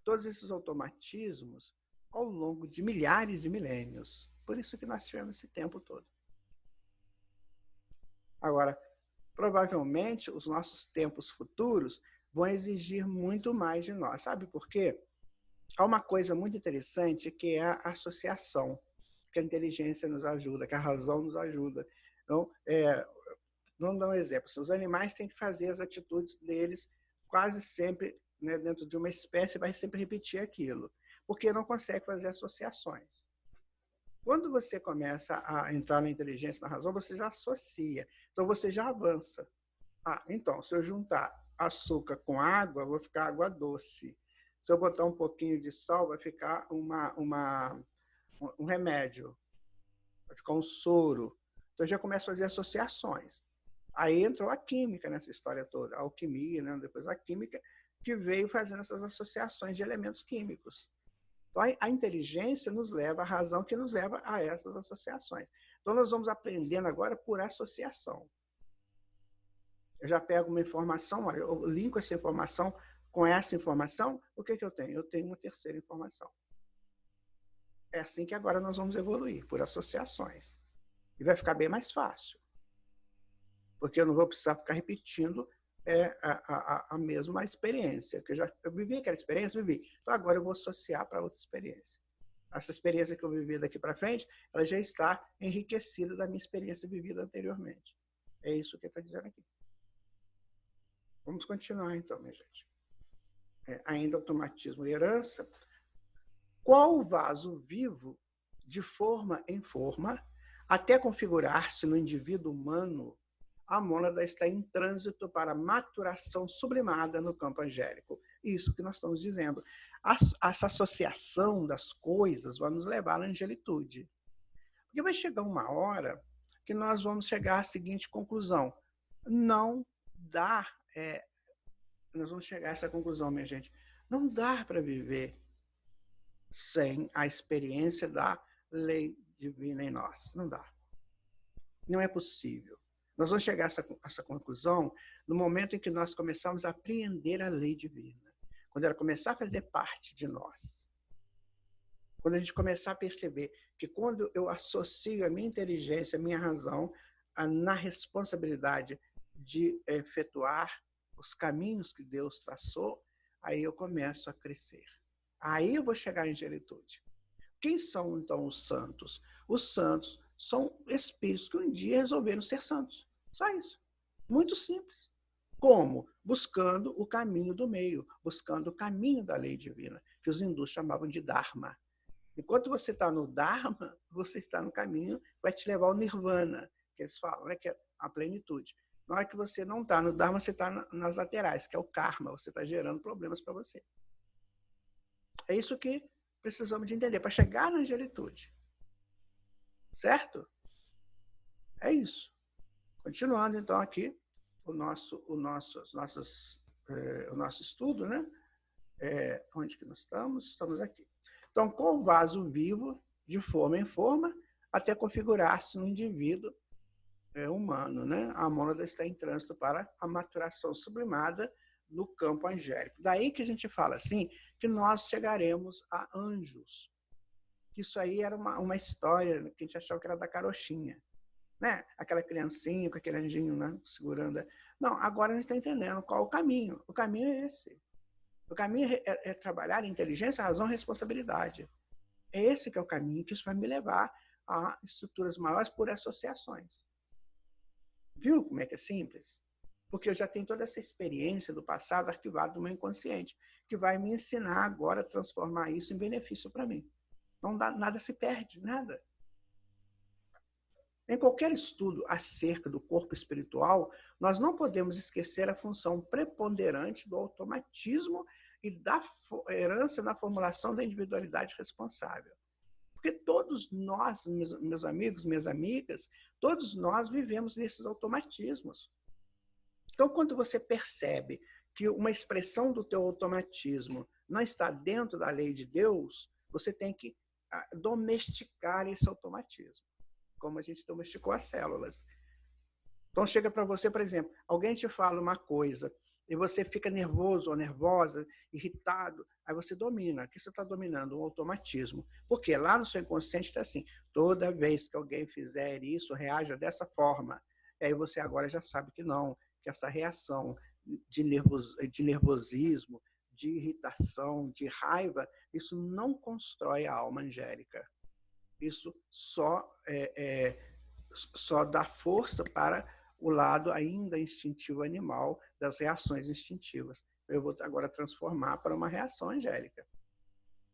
todos esses automatismos ao longo de milhares de milênios. Por isso que nós tivemos esse tempo todo. Agora, provavelmente, os nossos tempos futuros vão exigir muito mais de nós. Sabe por quê? Há uma coisa muito interessante que é a associação, que a inteligência nos ajuda, que a razão nos ajuda. Então, vamos dar um exemplo. Os animais têm que fazer as atitudes deles quase sempre, né, dentro de uma espécie, vai sempre repetir aquilo, porque não consegue fazer associações. Quando você começa a entrar na inteligência, na razão, você já associa. Então, você já avança. Então, se eu juntar açúcar com água, vai ficar água doce. Se eu botar um pouquinho de sal, vai ficar um remédio, vai ficar um soro. Então, eu já começo a fazer associações. Aí entrou a química nessa história toda, a alquimia, né? Depois a química, que veio fazendo essas associações de elementos químicos. Então, a inteligência nos leva, a razão que nos leva a essas associações. Então, nós vamos aprendendo agora por associação. Eu já pego uma informação, olha, eu linko essa informação com essa informação, o que eu tenho? Eu tenho uma terceira informação. É assim que agora nós vamos evoluir, por associações. E vai ficar bem mais fácil. Porque eu não vou precisar ficar repetindo a mesma experiência. Que eu vivi aquela experiência, vivi. Então, agora eu vou associar para outra experiência. Essa experiência que eu vivi daqui para frente, ela já está enriquecida da minha experiência vivida anteriormente. É isso que ele está dizendo aqui. Vamos continuar, então, minha gente. Ainda automatismo e herança. Qual vaso vivo, de forma em forma, até configurar-se no indivíduo humano, a mônada está em trânsito para maturação sublimada no campo angélico. Isso que nós estamos dizendo. Essa associação das coisas vai nos levar à angelitude. Porque vai chegar uma hora que nós vamos chegar à seguinte conclusão. Não dá... nós vamos chegar a essa conclusão, minha gente. Não dá para viver sem a experiência da lei divina em nós. Não dá. Não é possível. Nós vamos chegar a essa conclusão no momento em que nós começarmos a apreender a lei divina. Quando ela começar a fazer parte de nós. Quando a gente começar a perceber que quando eu associo a minha inteligência, a minha razão, na responsabilidade de efetuar os caminhos que Deus traçou, aí eu começo a crescer. Aí eu vou chegar em angelitude. Quem são, então, os santos? Os santos são espíritos que um dia resolveram ser santos. Só isso. Muito simples. Como? Buscando o caminho do meio, buscando o caminho da lei divina, que os hindus chamavam de Dharma. Enquanto você está no Dharma, você está no caminho, vai te levar ao Nirvana, que eles falam, né? Que é a plenitude. Na hora que você não está no Dharma, você está nas laterais, que é o karma, você está gerando problemas para você. É isso que precisamos de entender, para chegar na angelitude. Certo? É isso. Continuando, então, aqui, o nosso estudo, né? Onde que nós estamos? Estamos aqui. Então, com o vaso vivo, de forma em forma, até configurar-se no indivíduo humano, né? A mônada está em trânsito para a maturação sublimada no campo angélico. Daí que a gente fala assim, que nós chegaremos a anjos. Isso aí era uma história que a gente achava que era da carochinha. Né? Aquela criancinha com aquele anjinho, né? Segurando. Não, agora a gente está entendendo qual o caminho. O caminho é esse. O caminho é trabalhar inteligência, razão e responsabilidade. É esse que é o caminho, que isso vai me levar a estruturas maiores por associações. Viu como é que é simples? Porque eu já tenho toda essa experiência do passado arquivada no meu inconsciente, que vai me ensinar agora a transformar isso em benefício para mim. Não dá, nada se perde, nada. Em qualquer estudo acerca do corpo espiritual, nós não podemos esquecer a função preponderante do automatismo e da herança na formulação da individualidade responsável. Porque todos nós, meus amigos, minhas amigas, todos nós vivemos nesses automatismos. Então, quando você percebe que uma expressão do teu automatismo não está dentro da lei de Deus, você tem que domesticar esse automatismo, como a gente domesticou as células. Então, chega para você, por exemplo, alguém te fala uma coisa e você fica nervoso ou nervosa, irritado, aí você domina. O que você está dominando? Um automatismo. Porque lá no seu inconsciente está assim, toda vez que alguém fizer isso, reaja dessa forma. E aí você agora já sabe que não, que essa reação de nervosismo, de irritação, de raiva, isso não constrói a alma angélica. Isso só dá força para o lado ainda instintivo animal das reações instintivas. Eu vou agora transformar para uma reação angélica.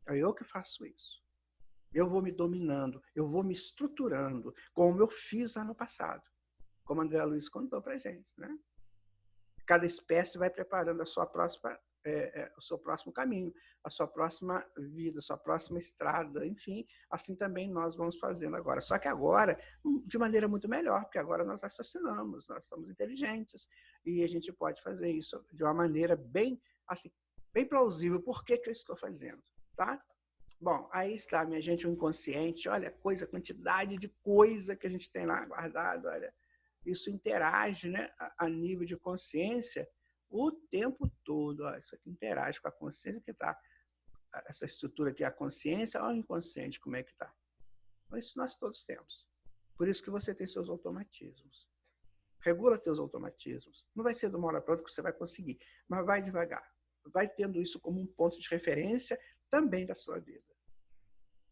É eu que faço isso. Eu vou me dominando, eu vou me estruturando, como eu fiz lá no passado, como a André Luiz contou para a gente, né? Cada espécie vai preparando a sua próxima, o seu próximo caminho, a sua próxima vida, a sua próxima estrada, enfim, assim também nós vamos fazendo agora. Só que agora, de maneira muito melhor, porque agora nós raciocinamos, nós estamos inteligentes e a gente pode fazer isso de uma maneira bem, assim, bem plausível. Por que eu estou fazendo, tá? Bom, aí está, minha gente, o inconsciente. Olha a quantidade de coisa que a gente tem lá guardado. Olha, isso interage, né, a nível de consciência o tempo todo. Olha, isso aqui interage com a consciência que está. Essa estrutura aqui, a consciência, olha o inconsciente, como é que está. Então, isso nós todos temos. Por isso que você tem seus automatismos. Regula teus automatismos. Não vai ser de uma hora para outra que você vai conseguir, mas vai devagar. Vai tendo isso como um ponto de referência também da sua vida.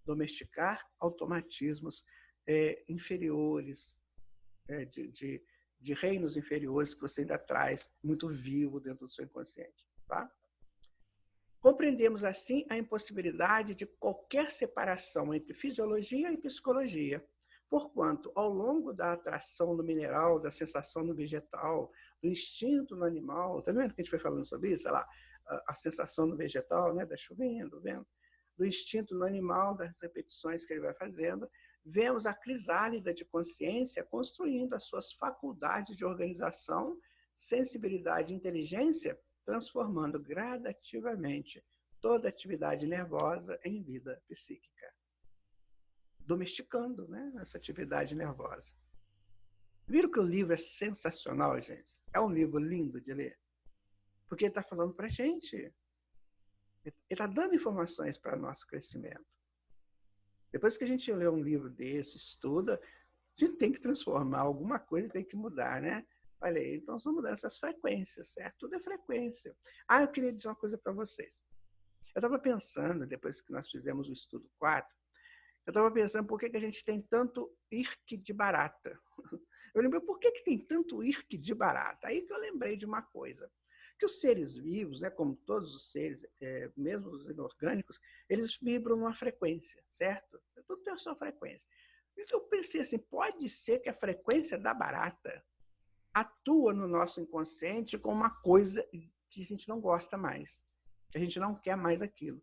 Domesticar automatismos inferiores, de reinos inferiores que você ainda traz muito vivo dentro do seu inconsciente. Tá? Compreendemos, assim, a impossibilidade de qualquer separação entre fisiologia e psicologia, porquanto, ao longo da atração no mineral, da sensação no vegetal, do instinto no animal, tá vendo que a gente foi falando sobre isso? Lá, a sensação no vegetal, né, da chuvinha, do vento, do instinto no animal, das repetições que ele vai fazendo, vemos a crisálida de consciência construindo as suas faculdades de organização, sensibilidade e inteligência, transformando gradativamente toda atividade nervosa em vida psíquica. Domesticando, né, essa atividade nervosa. Viram que o livro é sensacional, gente? É um livro lindo de ler. Porque ele está falando para a gente. Ele está dando informações para nosso crescimento. Depois que a gente lê um livro desse, estuda, a gente tem que transformar alguma coisa, tem que mudar, né? Olha aí, então vamos mudar essas frequências, certo? Tudo é frequência. Ah, eu queria dizer uma coisa para vocês. Eu estava pensando, depois que nós fizemos o estudo 4, eu estava pensando por que a gente tem tanto IRC de barata. Eu lembrei, por que tem tanto IRC de barata? Aí que eu lembrei de uma coisa. Que os seres vivos, né, como todos os seres, mesmo os inorgânicos, eles vibram numa frequência, certo? Tudo tem a sua frequência. Então eu pensei assim, pode ser que a frequência da barata atua no nosso inconsciente com uma coisa que a gente não gosta mais, que a gente não quer mais aquilo.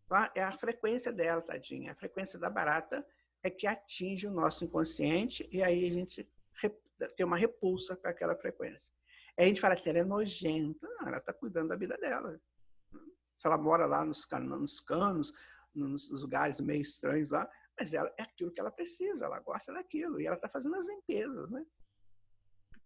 Então, é a frequência dela, tadinha. A frequência da barata é que atinge o nosso inconsciente e aí a gente tem uma repulsa com aquela frequência. Aí a gente fala assim, ela é nojenta. Não, ela está cuidando da vida dela. Se ela mora lá nos canos, nos lugares meio estranhos lá, mas ela é aquilo que ela precisa, ela gosta daquilo. E ela está fazendo as limpezas, né?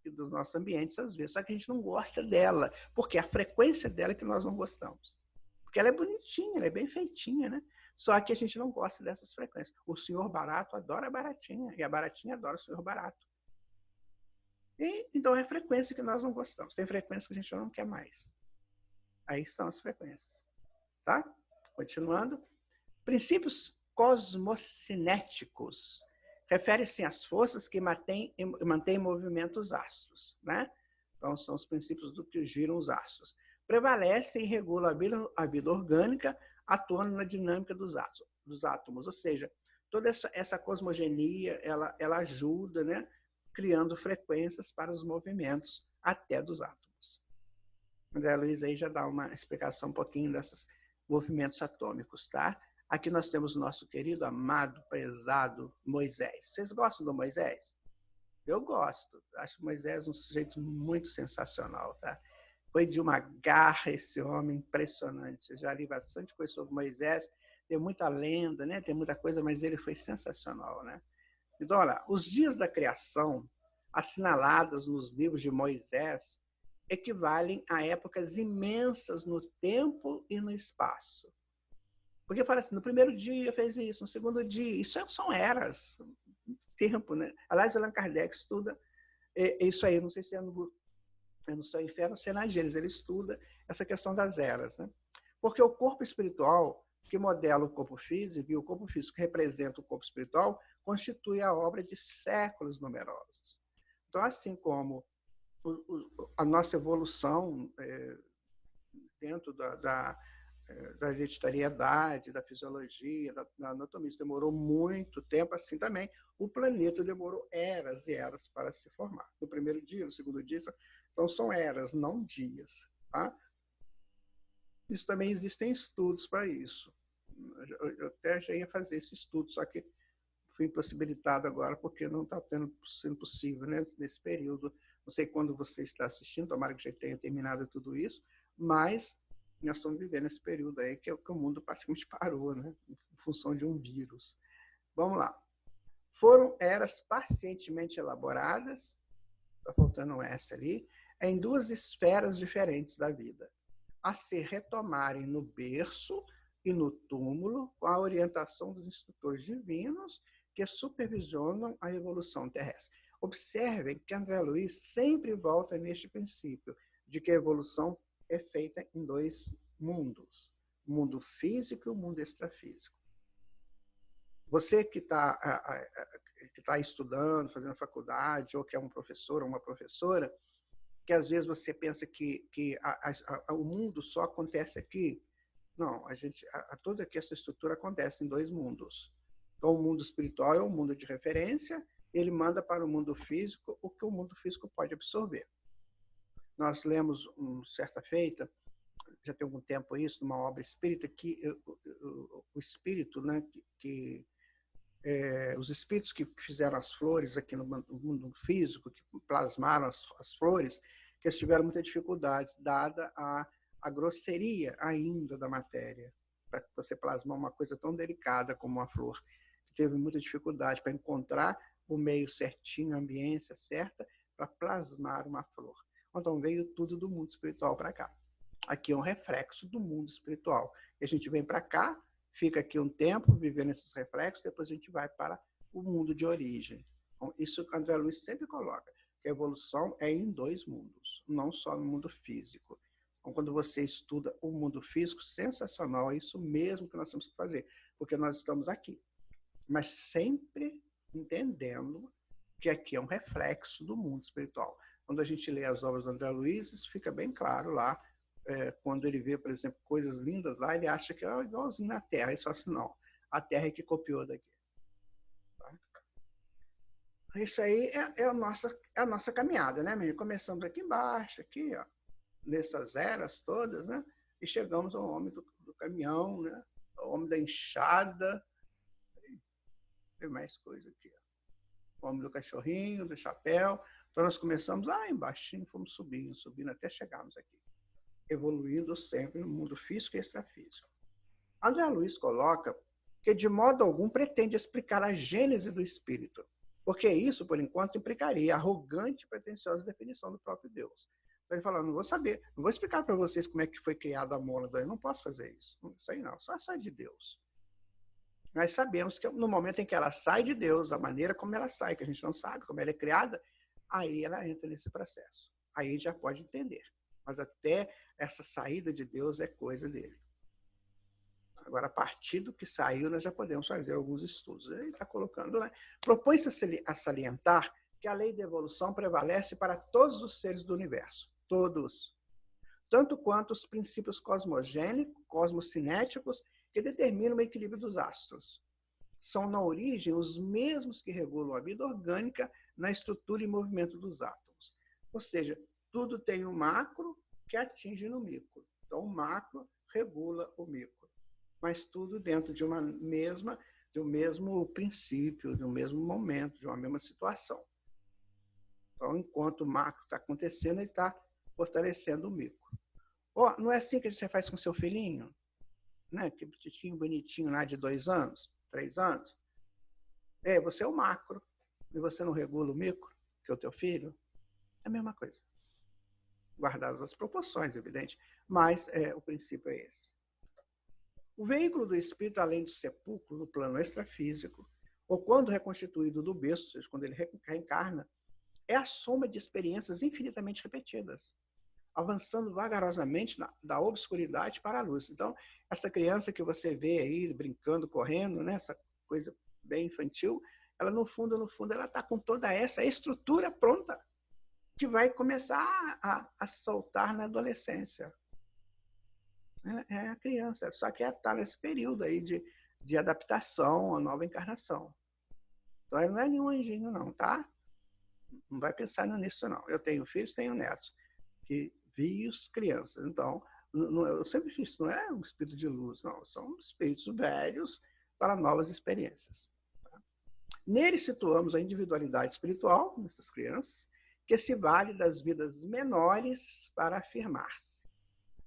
Dos nossos ambientes, às vezes. Só que a gente não gosta dela, porque a frequência dela é que nós não gostamos. Porque ela é bonitinha, ela é bem feitinha, né? Só que a gente não gosta dessas frequências. O senhor barato adora a baratinha, e a baratinha adora o senhor barato. E, então é a frequência que nós não gostamos. Tem frequência que a gente não quer mais. Aí estão as frequências. Tá? Continuando. Princípios cosmocinéticos. Refere-se às forças que mantêm em movimento os astros. Né? Então, são os princípios do que giram os astros. Prevalece e regula a vida orgânica, atuando na dinâmica dos átomos. Ou seja, toda essa cosmogenia, ela ajuda, né, criando frequências para os movimentos até dos átomos. André Luiz aí já dá uma explicação um pouquinho desses movimentos atômicos, tá? Aqui nós temos o nosso querido, amado, prezado Moisés. Vocês gostam do Moisés? Eu gosto. Acho Moisés um sujeito muito sensacional, tá? Foi de uma garra esse homem impressionante. Eu já li bastante coisa sobre Moisés. Tem muita lenda, né? Tem muita coisa, mas ele foi sensacional, né? Então, olha, os dias da criação, assinalados nos livros de Moisés, equivalem a épocas imensas no tempo e no espaço. Porque fala assim, no primeiro dia fez isso, no segundo dia, isso são eras, tempo, né? Aliás, Allan Kardec estuda isso aí, não sei se é no Céu e Inferno, se é na Gênesis, ele estuda essa questão das eras, né? Porque o corpo espiritual, que modela o corpo físico, e o corpo físico que representa o corpo espiritual, constitui a obra de séculos numerosos. Então, assim como a nossa evolução dentro da hereditariedade, da fisiologia, da anatomia. Isso demorou muito tempo, assim também. O planeta demorou eras e eras para se formar. No primeiro dia, no segundo dia. Então, são eras, não dias. Tá? Isso também existem estudos para isso. Eu até já ia fazer esse estudo, só que fui impossibilitado agora porque não está sendo possível, né, nesse período. Não sei quando você está assistindo, tomara que já tenha terminado tudo isso, mas nós estamos vivendo esse período aí que o mundo praticamente parou, né, em função de um vírus. Vamos lá. Foram eras pacientemente elaboradas, está faltando um S ali, em duas esferas diferentes da vida, a se retomarem no berço e no túmulo com a orientação dos instrutores divinos que supervisionam a evolução terrestre. Observem que André Luiz sempre volta neste princípio de que a evolução é feita em dois mundos, o mundo físico e o mundo extrafísico. Você que está estudando, fazendo faculdade, ou que é um professor ou uma professora, que às vezes você pensa que o mundo só acontece aqui. Não, toda essa estrutura acontece em dois mundos. Então, o mundo espiritual é o mundo de referência, ele manda para o mundo físico o que o mundo físico pode absorver. Nós lemos, certa feita, já tem algum tempo isso, numa obra espírita, que o espírito, né, os espíritos que fizeram as flores aqui no mundo físico, que plasmaram as flores, que eles tiveram muitas dificuldades, dada a grosseria ainda da matéria, para você plasmar uma coisa tão delicada como uma flor. Teve muita dificuldade para encontrar o meio certinho, a ambiência certa, para plasmar uma flor. Então veio tudo do mundo espiritual para cá. Aqui é um reflexo do mundo espiritual. E a gente vem para cá, fica aqui um tempo vivendo esses reflexos, depois a gente vai para o mundo de origem. Então, isso que André Luiz sempre coloca, que a evolução é em dois mundos, não só no mundo físico. Então, quando você estuda o mundo físico, sensacional, é isso mesmo que nós temos que fazer, porque nós estamos aqui, mas sempre entendendo que aqui é um reflexo do mundo espiritual. Quando a gente lê as obras do André Luiz, isso fica bem claro lá. Quando ele vê, por exemplo, coisas lindas lá, ele acha que é igualzinho na Terra. Isso assim, não. A Terra é que copiou daqui. Tá? Isso aí é a nossa caminhada, né, menino? Começamos aqui embaixo, aqui, ó, nessas eras todas, né? E chegamos ao homem do caminhão, né? Ao homem da enxada. Tem mais coisa aqui, ó. O homem do cachorrinho, do chapéu. Então, nós começamos lá embaixo, fomos subindo até chegarmos aqui. Evoluindo sempre no mundo físico e extrafísico. André Luiz coloca que, de modo algum, pretende explicar a gênese do espírito, porque isso, por enquanto, implicaria a arrogante e pretensiosa definição do próprio Deus. Então, ele fala, não vou saber, não vou explicar para vocês como é que foi criada a mônada, eu não posso fazer isso. Isso aí não, só sai de Deus. Nós sabemos que no momento em que ela sai de Deus, a maneira como ela sai, que a gente não sabe como ela é criada, aí ela entra nesse processo. Aí a gente já pode entender. Mas até essa saída de Deus é coisa dele. Agora, a partir do que saiu, nós já podemos fazer alguns estudos. Ele está colocando, né? Propõe-se a salientar que a lei da evolução prevalece para todos os seres do universo. Todos. Tanto quanto os princípios cosmogênicos, cosmocinéticos, que determinam o equilíbrio dos astros. São, na origem, os mesmos que regulam a vida orgânica na estrutura e movimento dos átomos. Ou seja, tudo tem um macro que atinge no micro. Então, o macro regula o micro. Mas tudo dentro de um mesmo princípio, de um mesmo momento, de uma mesma situação. Então, enquanto o macro está acontecendo, ele está fortalecendo o micro. Não é assim que você faz com seu filhinho? Né? Que petitinho bonitinho lá de 2 anos, 3 anos. Você é o macro e você não regula o micro, que é o teu filho. É a mesma coisa. Guardadas as proporções, evidente, mas o princípio é esse. O veículo do espírito, além do sepulcro no plano extrafísico, ou quando reconstituído do berço, ou seja, quando ele reencarna, é a soma de experiências infinitamente repetidas, avançando vagarosamente da obscuridade para a luz. Então, essa criança que você vê aí brincando, correndo, né, essa coisa bem infantil, ela no fundo, ela está com toda essa estrutura pronta, que vai começar a soltar na adolescência. É a criança, só que está nesse período aí de adaptação à nova encarnação. Então, ele não é nenhum anjinho, não, tá? Não vai pensar nisso, não. Eu tenho filhos, tenho netos, que vi os crianças. Então, eu sempre fiz, não é um espírito de luz, não. São espíritos velhos para novas experiências. Tá? Neles situamos a individualidade espiritual, nessas crianças, que se vale das vidas menores para afirmar-se.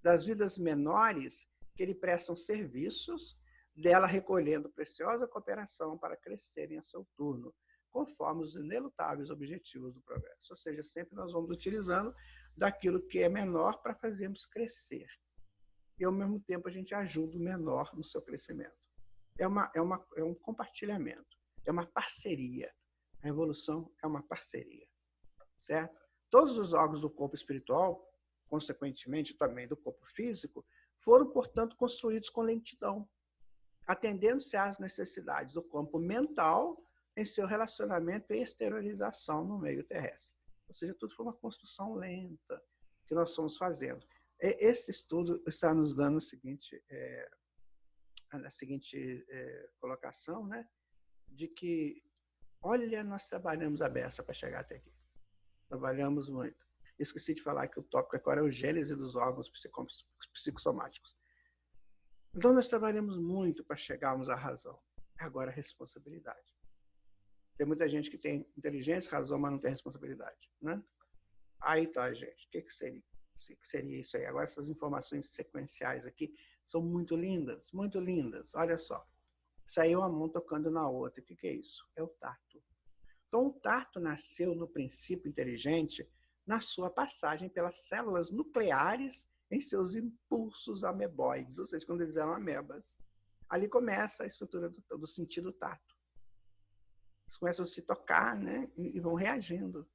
Das vidas menores que lhe prestam serviços, dela recolhendo preciosa cooperação para crescerem a seu turno, conforme os inelutáveis objetivos do progresso. Ou seja, sempre nós vamos utilizando daquilo que é menor para fazermos crescer. E, ao mesmo tempo, a gente ajuda o menor no seu crescimento. É um compartilhamento, é uma parceria. A evolução é uma parceria, certo? Todos os órgãos do corpo espiritual, consequentemente também do corpo físico, foram, portanto, construídos com lentidão, atendendo-se às necessidades do campo mental em seu relacionamento e exteriorização no meio terrestre. Ou seja, tudo foi uma construção lenta que nós fomos fazendo. Esse estudo está nos dando a seguinte colocação, né, de que, olha, nós trabalhamos a beça para chegar até aqui. Trabalhamos muito. Esqueci de falar que o tópico agora é o gênese dos órgãos psicossomáticos. Então, nós trabalhamos muito para chegarmos à razão. Agora, a responsabilidade. Tem muita gente que tem inteligência, razão, mas não tem responsabilidade, né? Aí tá, gente. O que seria isso aí? Agora, essas informações sequenciais aqui são muito lindas, muito lindas. Olha só. Saiu uma mão tocando na outra. O que é isso? É o tato. Então, o tato nasceu no princípio inteligente na sua passagem pelas células nucleares em seus impulsos ameboides, ou seja, quando eles eram amebas. Ali começa a estrutura do sentido tato. Eles começam a se tocar, né, e vão reagindo.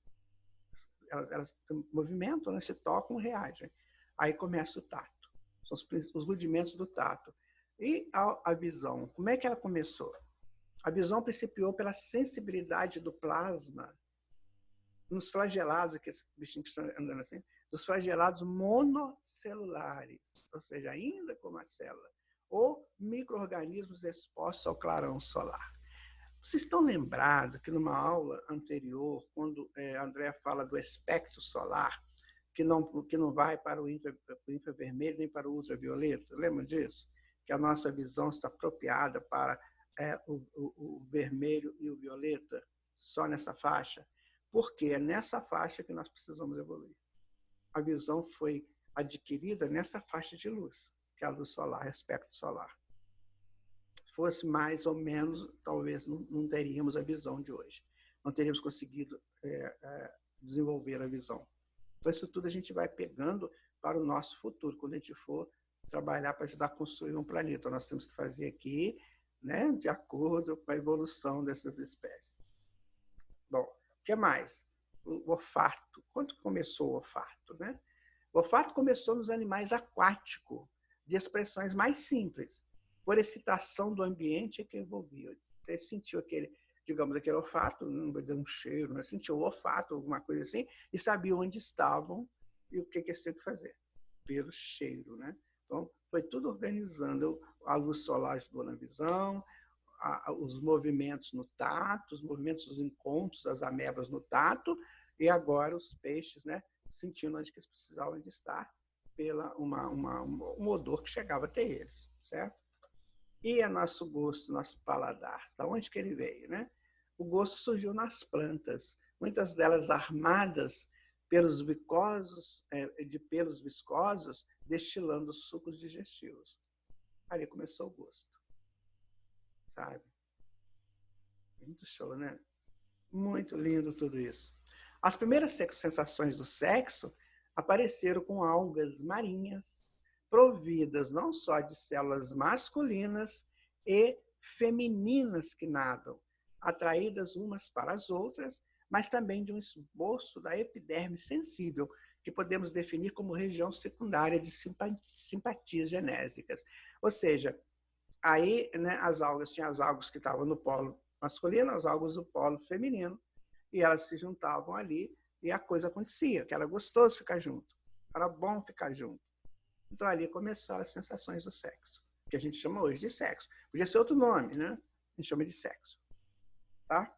Elas movimentam, né, se tocam, reagem. Aí começa o tato. São os rudimentos do tato. E a visão, como é que ela começou? A visão principiou pela sensibilidade do plasma nos flagelados, que esse bichinho que está andando assim, dos flagelados monocelulares, ou seja, ainda como a célula, ou micro-organismos expostos ao clarão solar. Vocês estão lembrados que numa aula anterior, quando André fala do espectro solar, que não vai para o infravermelho nem para o ultravioleta, lembra disso? Que a nossa visão está apropriada para o vermelho e o violeta, só nessa faixa, porque é nessa faixa que nós precisamos evoluir. A visão foi adquirida nessa faixa de luz, que é a luz solar, o espectro solar. Se fosse mais ou menos, talvez não teríamos a visão de hoje. Não teríamos conseguido desenvolver a visão. Então, isso tudo a gente vai pegando para o nosso futuro, quando a gente for trabalhar para ajudar a construir um planeta. Nós temos que fazer aqui, né, de acordo com a evolução dessas espécies. Bom, o que mais? O olfato. Quando começou o olfato, né? O olfato começou nos animais aquáticos, de expressões mais simples, por excitação do ambiente que envolvia. Ele sentiu aquele olfato, não vou dizer um cheiro, mas sentiu o olfato, alguma coisa assim, e sabia onde estavam e o que eles tinham que fazer, pelo cheiro, né? Então, foi tudo organizando. A luz solar ajudou na visão, os movimentos no tato, os movimentos dos encontros das amebas no tato, e agora os peixes, né, sentindo onde que eles precisavam de estar, pela um odor que chegava até eles, certo? E nosso gosto, nosso paladar, da onde que ele veio, né? O gosto surgiu nas plantas, muitas delas armadas pelos de pelos viscosos, destilando sucos digestivos. Ali começou o gosto, sabe? Muito show, né? Muito lindo tudo isso. As primeiras sensações do sexo apareceram com algas marinhas, providas não só de células masculinas e femininas que nadam, atraídas umas para as outras, mas também de um esboço da epiderme sensível, que podemos definir como região secundária de simpatias genésicas. Ou seja, aí, né, tinha as algas que estavam no polo masculino, as algas do polo feminino, e elas se juntavam ali e a coisa acontecia, que era gostoso ficar junto, era bom ficar junto. Então, ali começaram as sensações do sexo, que a gente chama hoje de sexo. Podia ser outro nome, né? A gente chama de sexo. Tá?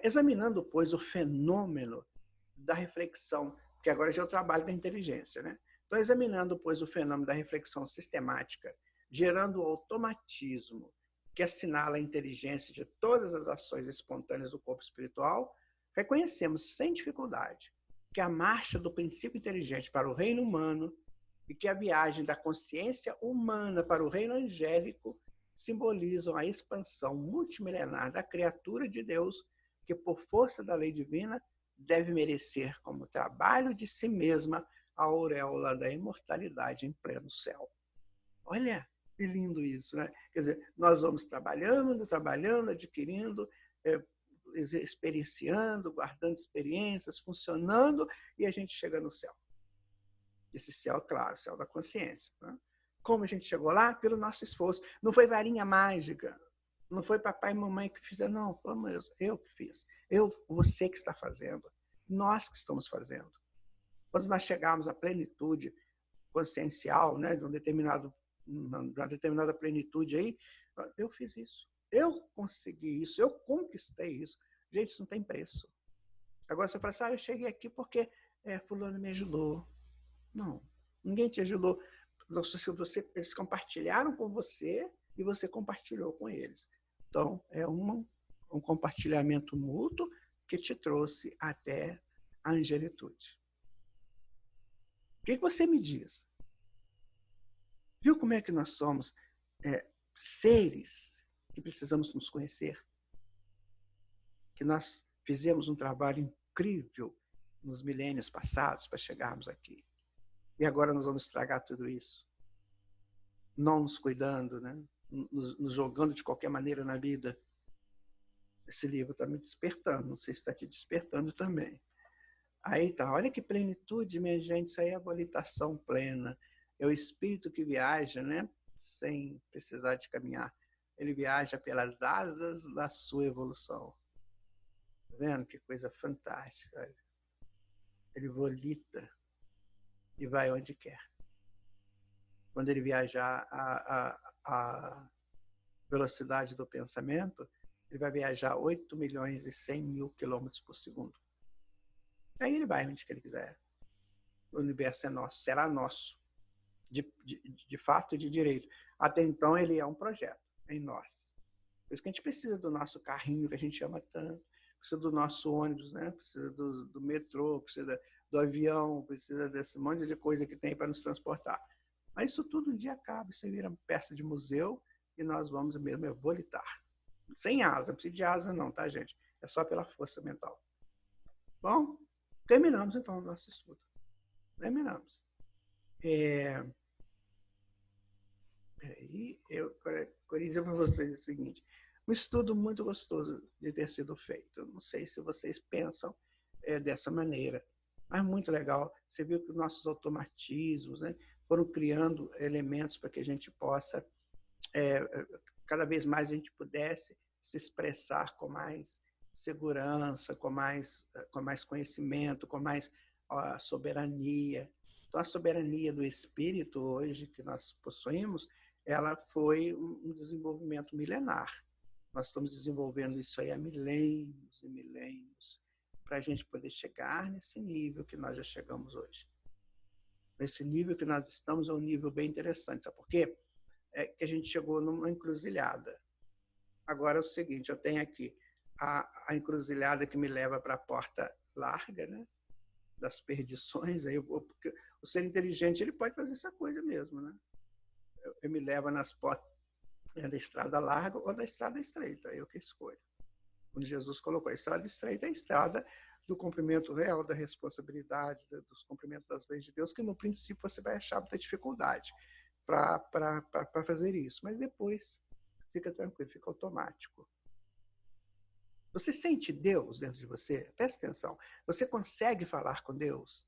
Examinando, pois, o fenômeno da reflexão, que agora já é o trabalho da inteligência, né? Então, examinando, pois, o fenômeno da reflexão sistemática, gerando o automatismo que assinala a inteligência de todas as ações espontâneas do corpo espiritual, reconhecemos sem dificuldade que a marcha do princípio inteligente para o reino humano e que a viagem da consciência humana para o reino angélico simbolizam a expansão multimilenar da criatura de Deus, que, por força da lei divina, deve merecer como trabalho de si mesma a auréola da imortalidade em pleno céu. Olha que lindo isso, né? Quer dizer, nós vamos trabalhando, adquirindo, experienciando, guardando experiências, funcionando, e a gente chega no céu. Esse céu, claro, o céu da consciência. Né? Como a gente chegou lá? Pelo nosso esforço. Não foi varinha mágica, não foi papai e mamãe que fizeram, não, eu que fiz. Você que está fazendo, nós que estamos fazendo. Quando nós chegarmos à plenitude consciencial, né, de uma determinada plenitude aí, eu fiz isso, eu consegui isso, eu conquistei isso. Gente, isso não tem preço. Agora você fala assim, eu cheguei aqui porque fulano me ajudou. Não, ninguém te ajudou. Eles compartilharam com você e você compartilhou com eles. Então, é um compartilhamento mútuo que te trouxe até a angelitude. O que você me diz? Viu como é que nós somos seres que precisamos nos conhecer? Que nós fizemos um trabalho incrível nos milênios passados para chegarmos aqui. E agora nós vamos estragar tudo isso. Não nos cuidando, né? Nos jogando de qualquer maneira na vida. Esse livro está me despertando, não sei se está te despertando também. Aí tá, olha que plenitude, minha gente, isso aí é a habilitação plena. É o espírito que viaja, né? Sem precisar de caminhar. Ele viaja pelas asas da sua evolução. Tá vendo? Que coisa fantástica. Olha. Ele volita e vai onde quer. Quando ele viajar a velocidade do pensamento, ele vai viajar 8 milhões e 100 mil quilômetros por segundo. Aí ele vai onde ele quiser. O universo é nosso, será nosso. De fato e de direito. Até então, ele é um projeto em nós. Por isso que a gente precisa do nosso carrinho, que a gente ama tanto, precisa do nosso ônibus, né? Precisa do metrô, precisa do avião, precisa desse monte de coisa que tem para nos transportar. Mas isso tudo um dia acaba, isso vira peça de museu e nós vamos mesmo volitar. Sem asa, não precisa de asa não, tá, gente? É só pela força mental. Bom, terminamos então o nosso estudo. Terminamos. Peraí, eu queria dizer para vocês o seguinte, um estudo muito gostoso de ter sido feito. Não sei se vocês pensam dessa maneira, mas muito legal. Você viu que os nossos automatismos, né, foram criando elementos para que a gente possa, cada vez mais a gente pudesse se expressar com mais segurança, com mais conhecimento, com mais soberania. Então, a soberania do espírito hoje que nós possuímos, ela foi um desenvolvimento milenar. Nós estamos desenvolvendo isso aí há milênios e milênios para a gente poder chegar nesse nível que nós já chegamos hoje. Esse nível que nós estamos é um nível bem interessante. Sabe por quê? É que a gente chegou numa encruzilhada. Agora é o seguinte, eu tenho aqui a encruzilhada que me leva para a porta larga, né? Das perdições. Aí porque o ser inteligente ele pode fazer essa coisa mesmo, né? Eu me leva nas portas da estrada larga ou da estrada estreita, eu que escolho. Quando Jesus colocou a estrada estreita, é a estrada do cumprimento real da responsabilidade, dos cumprimentos das leis de Deus, que no princípio você vai achar muita dificuldade para fazer isso, mas depois fica tranquilo, fica automático. Você sente Deus dentro de você? Presta atenção. Você consegue falar com Deus?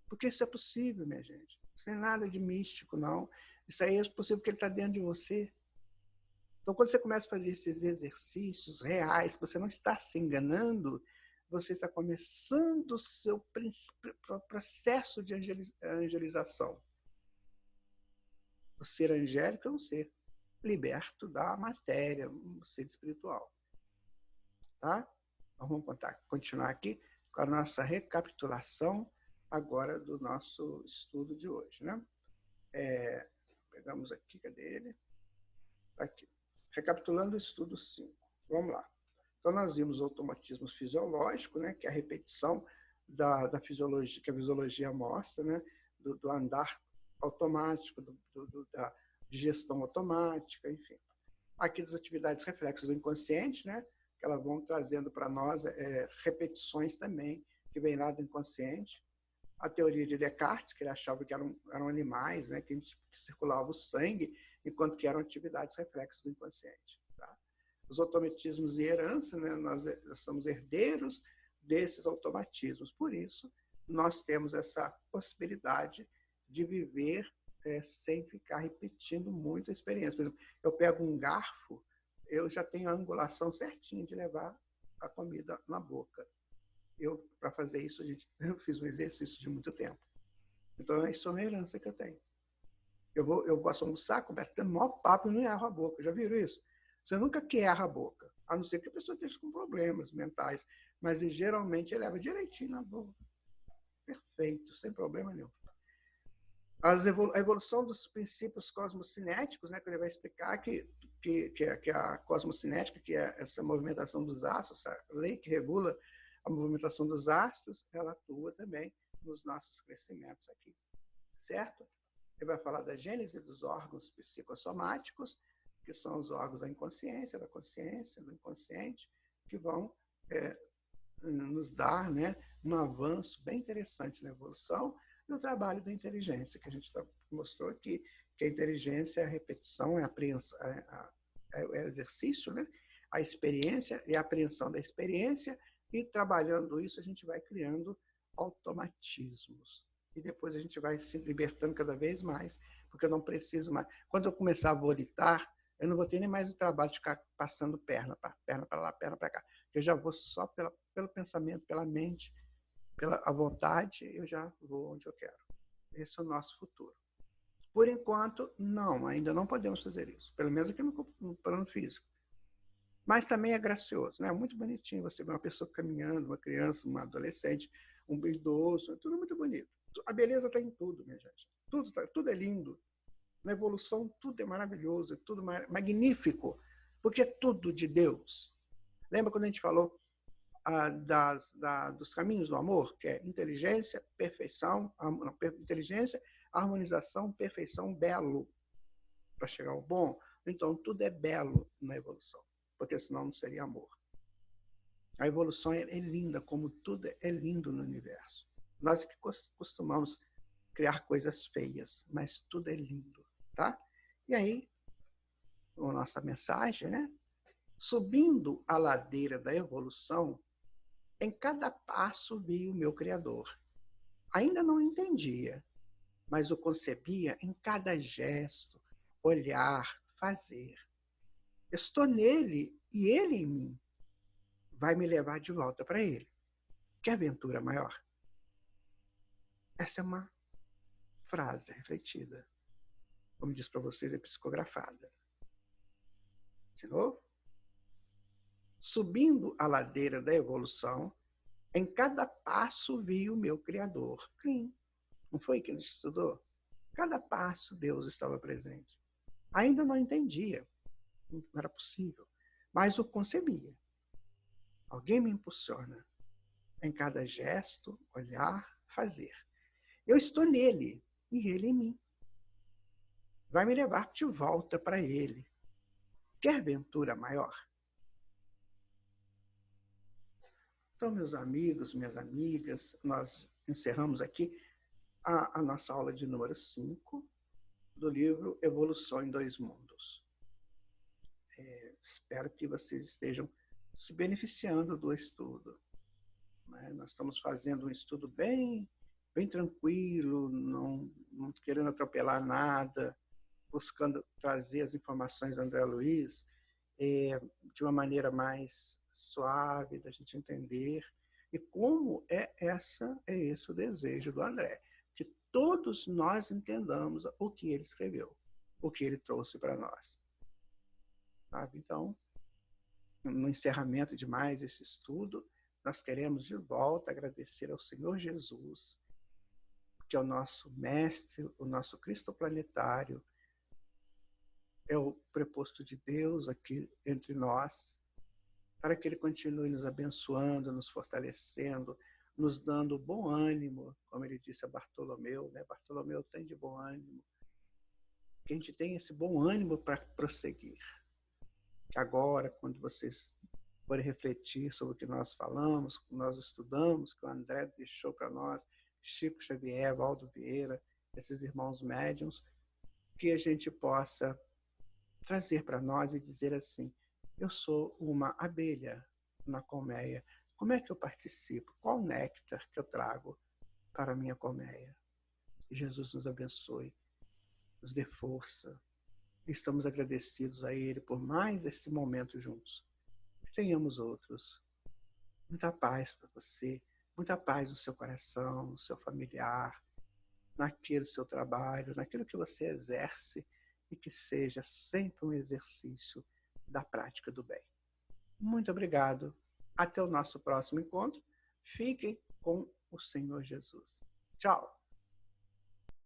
Porque isso é possível, minha gente. Isso não é nada de místico, não. Isso aí é possível porque ele está dentro de você. Então, quando você começa a fazer esses exercícios reais, que você não está se enganando, você está começando o seu processo de angelização. O ser angélico é um ser liberto da matéria, um ser espiritual. Tá? Então, vamos continuar aqui com a nossa recapitulação agora do nosso estudo de hoje. Né? Pegamos aqui, cadê ele? Aqui. Recapitulando o estudo 5. Vamos lá. Então, nós vimos o automatismo fisiológico, né, que é a repetição da fisiologia, que a fisiologia mostra, né, do andar automático, da digestão automática, enfim. Aqui das atividades reflexas do inconsciente, né, que elas vão trazendo para nós repetições também, que vem lá do inconsciente. A teoria de Descartes, que ele achava que eram animais, né, que circulava o sangue, enquanto que eram atividades reflexas do inconsciente. Tá? Os automatismos e herança, né, nós somos herdeiros desses automatismos. Por isso, nós temos essa possibilidade de viver sem ficar repetindo muito a experiência. Por exemplo, eu pego um garfo, eu já tenho a angulação certinha de levar a comida na boca. Para fazer isso, eu fiz um exercício de muito tempo. Então, isso é uma herança que eu tenho. Eu posso almoçar, tendo o maior papo e não erro a boca. Já viram isso? Você nunca que erra a boca, a não ser que a pessoa esteja com problemas mentais. Mas, geralmente, ele leva direitinho na boca. Perfeito, sem problema nenhum. A evolução dos princípios cosmocinéticos, né, que ele vai explicar que a cosmocinética, que é essa movimentação dos astros, essa lei que regula a movimentação dos astros, ela atua também nos nossos crescimentos aqui, certo? Ele vai falar da gênese dos órgãos psicossomáticos, que são os órgãos da inconsciência, da consciência, do inconsciente, que vão nos dar, né, um avanço bem interessante na evolução, e o trabalho da inteligência, que a gente mostrou aqui, que a inteligência é a repetição, é o exercício, né? A experiência e a apreensão da experiência, e trabalhando isso a gente vai criando automatismos. E depois a gente vai se libertando cada vez mais, porque eu não preciso mais. Quando eu começar a volitar, eu não vou ter nem mais o trabalho de ficar passando perna para lá, perna para cá. Eu já vou só pelo pensamento, pela mente, pela vontade, eu já vou onde eu quero. Esse é o nosso futuro. Por enquanto, não, ainda não podemos fazer isso. Pelo menos aqui no plano físico. Mas também é gracioso, né? Muito bonitinho você ver uma pessoa caminhando, uma criança, uma adolescente, um idoso, tudo muito bonito. A beleza está em tudo, minha gente. Tudo é lindo. Na evolução, tudo é maravilhoso, é tudo magnífico, porque é tudo de Deus. Lembra quando a gente falou dos caminhos do amor, que é inteligência, perfeição, inteligência, harmonização, perfeição, belo, para chegar ao bom? Então, tudo é belo na evolução, porque senão não seria amor. A evolução é linda, como tudo é lindo no universo. Nós que costumamos criar coisas feias, mas tudo é lindo, tá? E aí, a nossa mensagem, né? Subindo a ladeira da evolução, em cada passo vi o meu Criador. Ainda não entendia, mas o concebia em cada gesto, olhar, fazer. Estou nele e ele em mim. Vai me levar de volta para ele. Que aventura maior? Essa é uma frase refletida. Como disse para vocês, é psicografada. De novo. Subindo a ladeira da evolução, em cada passo vi o meu Criador. Sim. Não foi que ele estudou? Cada passo Deus estava presente. Ainda não entendia, não era possível, mas o concebia. Alguém me impulsiona em cada gesto, olhar, fazer. Eu estou nele e ele em mim. Vai me levar de volta para ele. Quer aventura maior? Então, meus amigos, minhas amigas, nós encerramos aqui a nossa aula de número 5 do livro Evolução em Dois Mundos. Espero que vocês estejam se beneficiando do estudo. Nós estamos fazendo um estudo bem tranquilo, não querendo atropelar nada, buscando trazer as informações do André Luiz de uma maneira mais suave, da gente entender. E como é esse o desejo do André, que todos nós entendamos o que ele escreveu. o que ele trouxe para nós. Sabe? Então, no encerramento de mais esse estudo, nós queremos de volta agradecer ao Senhor Jesus, que é o nosso mestre, o nosso Cristo planetário, é o preposto de Deus aqui entre nós, para que ele continue nos abençoando, nos fortalecendo, nos dando bom ânimo, como ele disse a Bartolomeu, né? Bartolomeu, tem de bom ânimo, que a gente tenha esse bom ânimo para prosseguir. Agora, quando vocês forem refletir sobre o que nós falamos, o que nós estudamos, que o André deixou para nós, Chico Xavier, Valdo Vieira, esses irmãos médiuns, que a gente possa trazer para nós e dizer assim: eu sou uma abelha na colmeia. Como é que eu participo? Qual néctar que eu trago para a minha colmeia? Que Jesus nos abençoe, nos dê força. Estamos agradecidos a Ele por mais esse momento juntos. Que tenhamos outros. Muita paz para você, muita paz no seu coração, no seu familiar, naquele seu trabalho, naquilo que você exerce, e que seja sempre um exercício da prática do bem. Muito obrigado. Até o nosso próximo encontro. Fiquem com o Senhor Jesus. Tchau.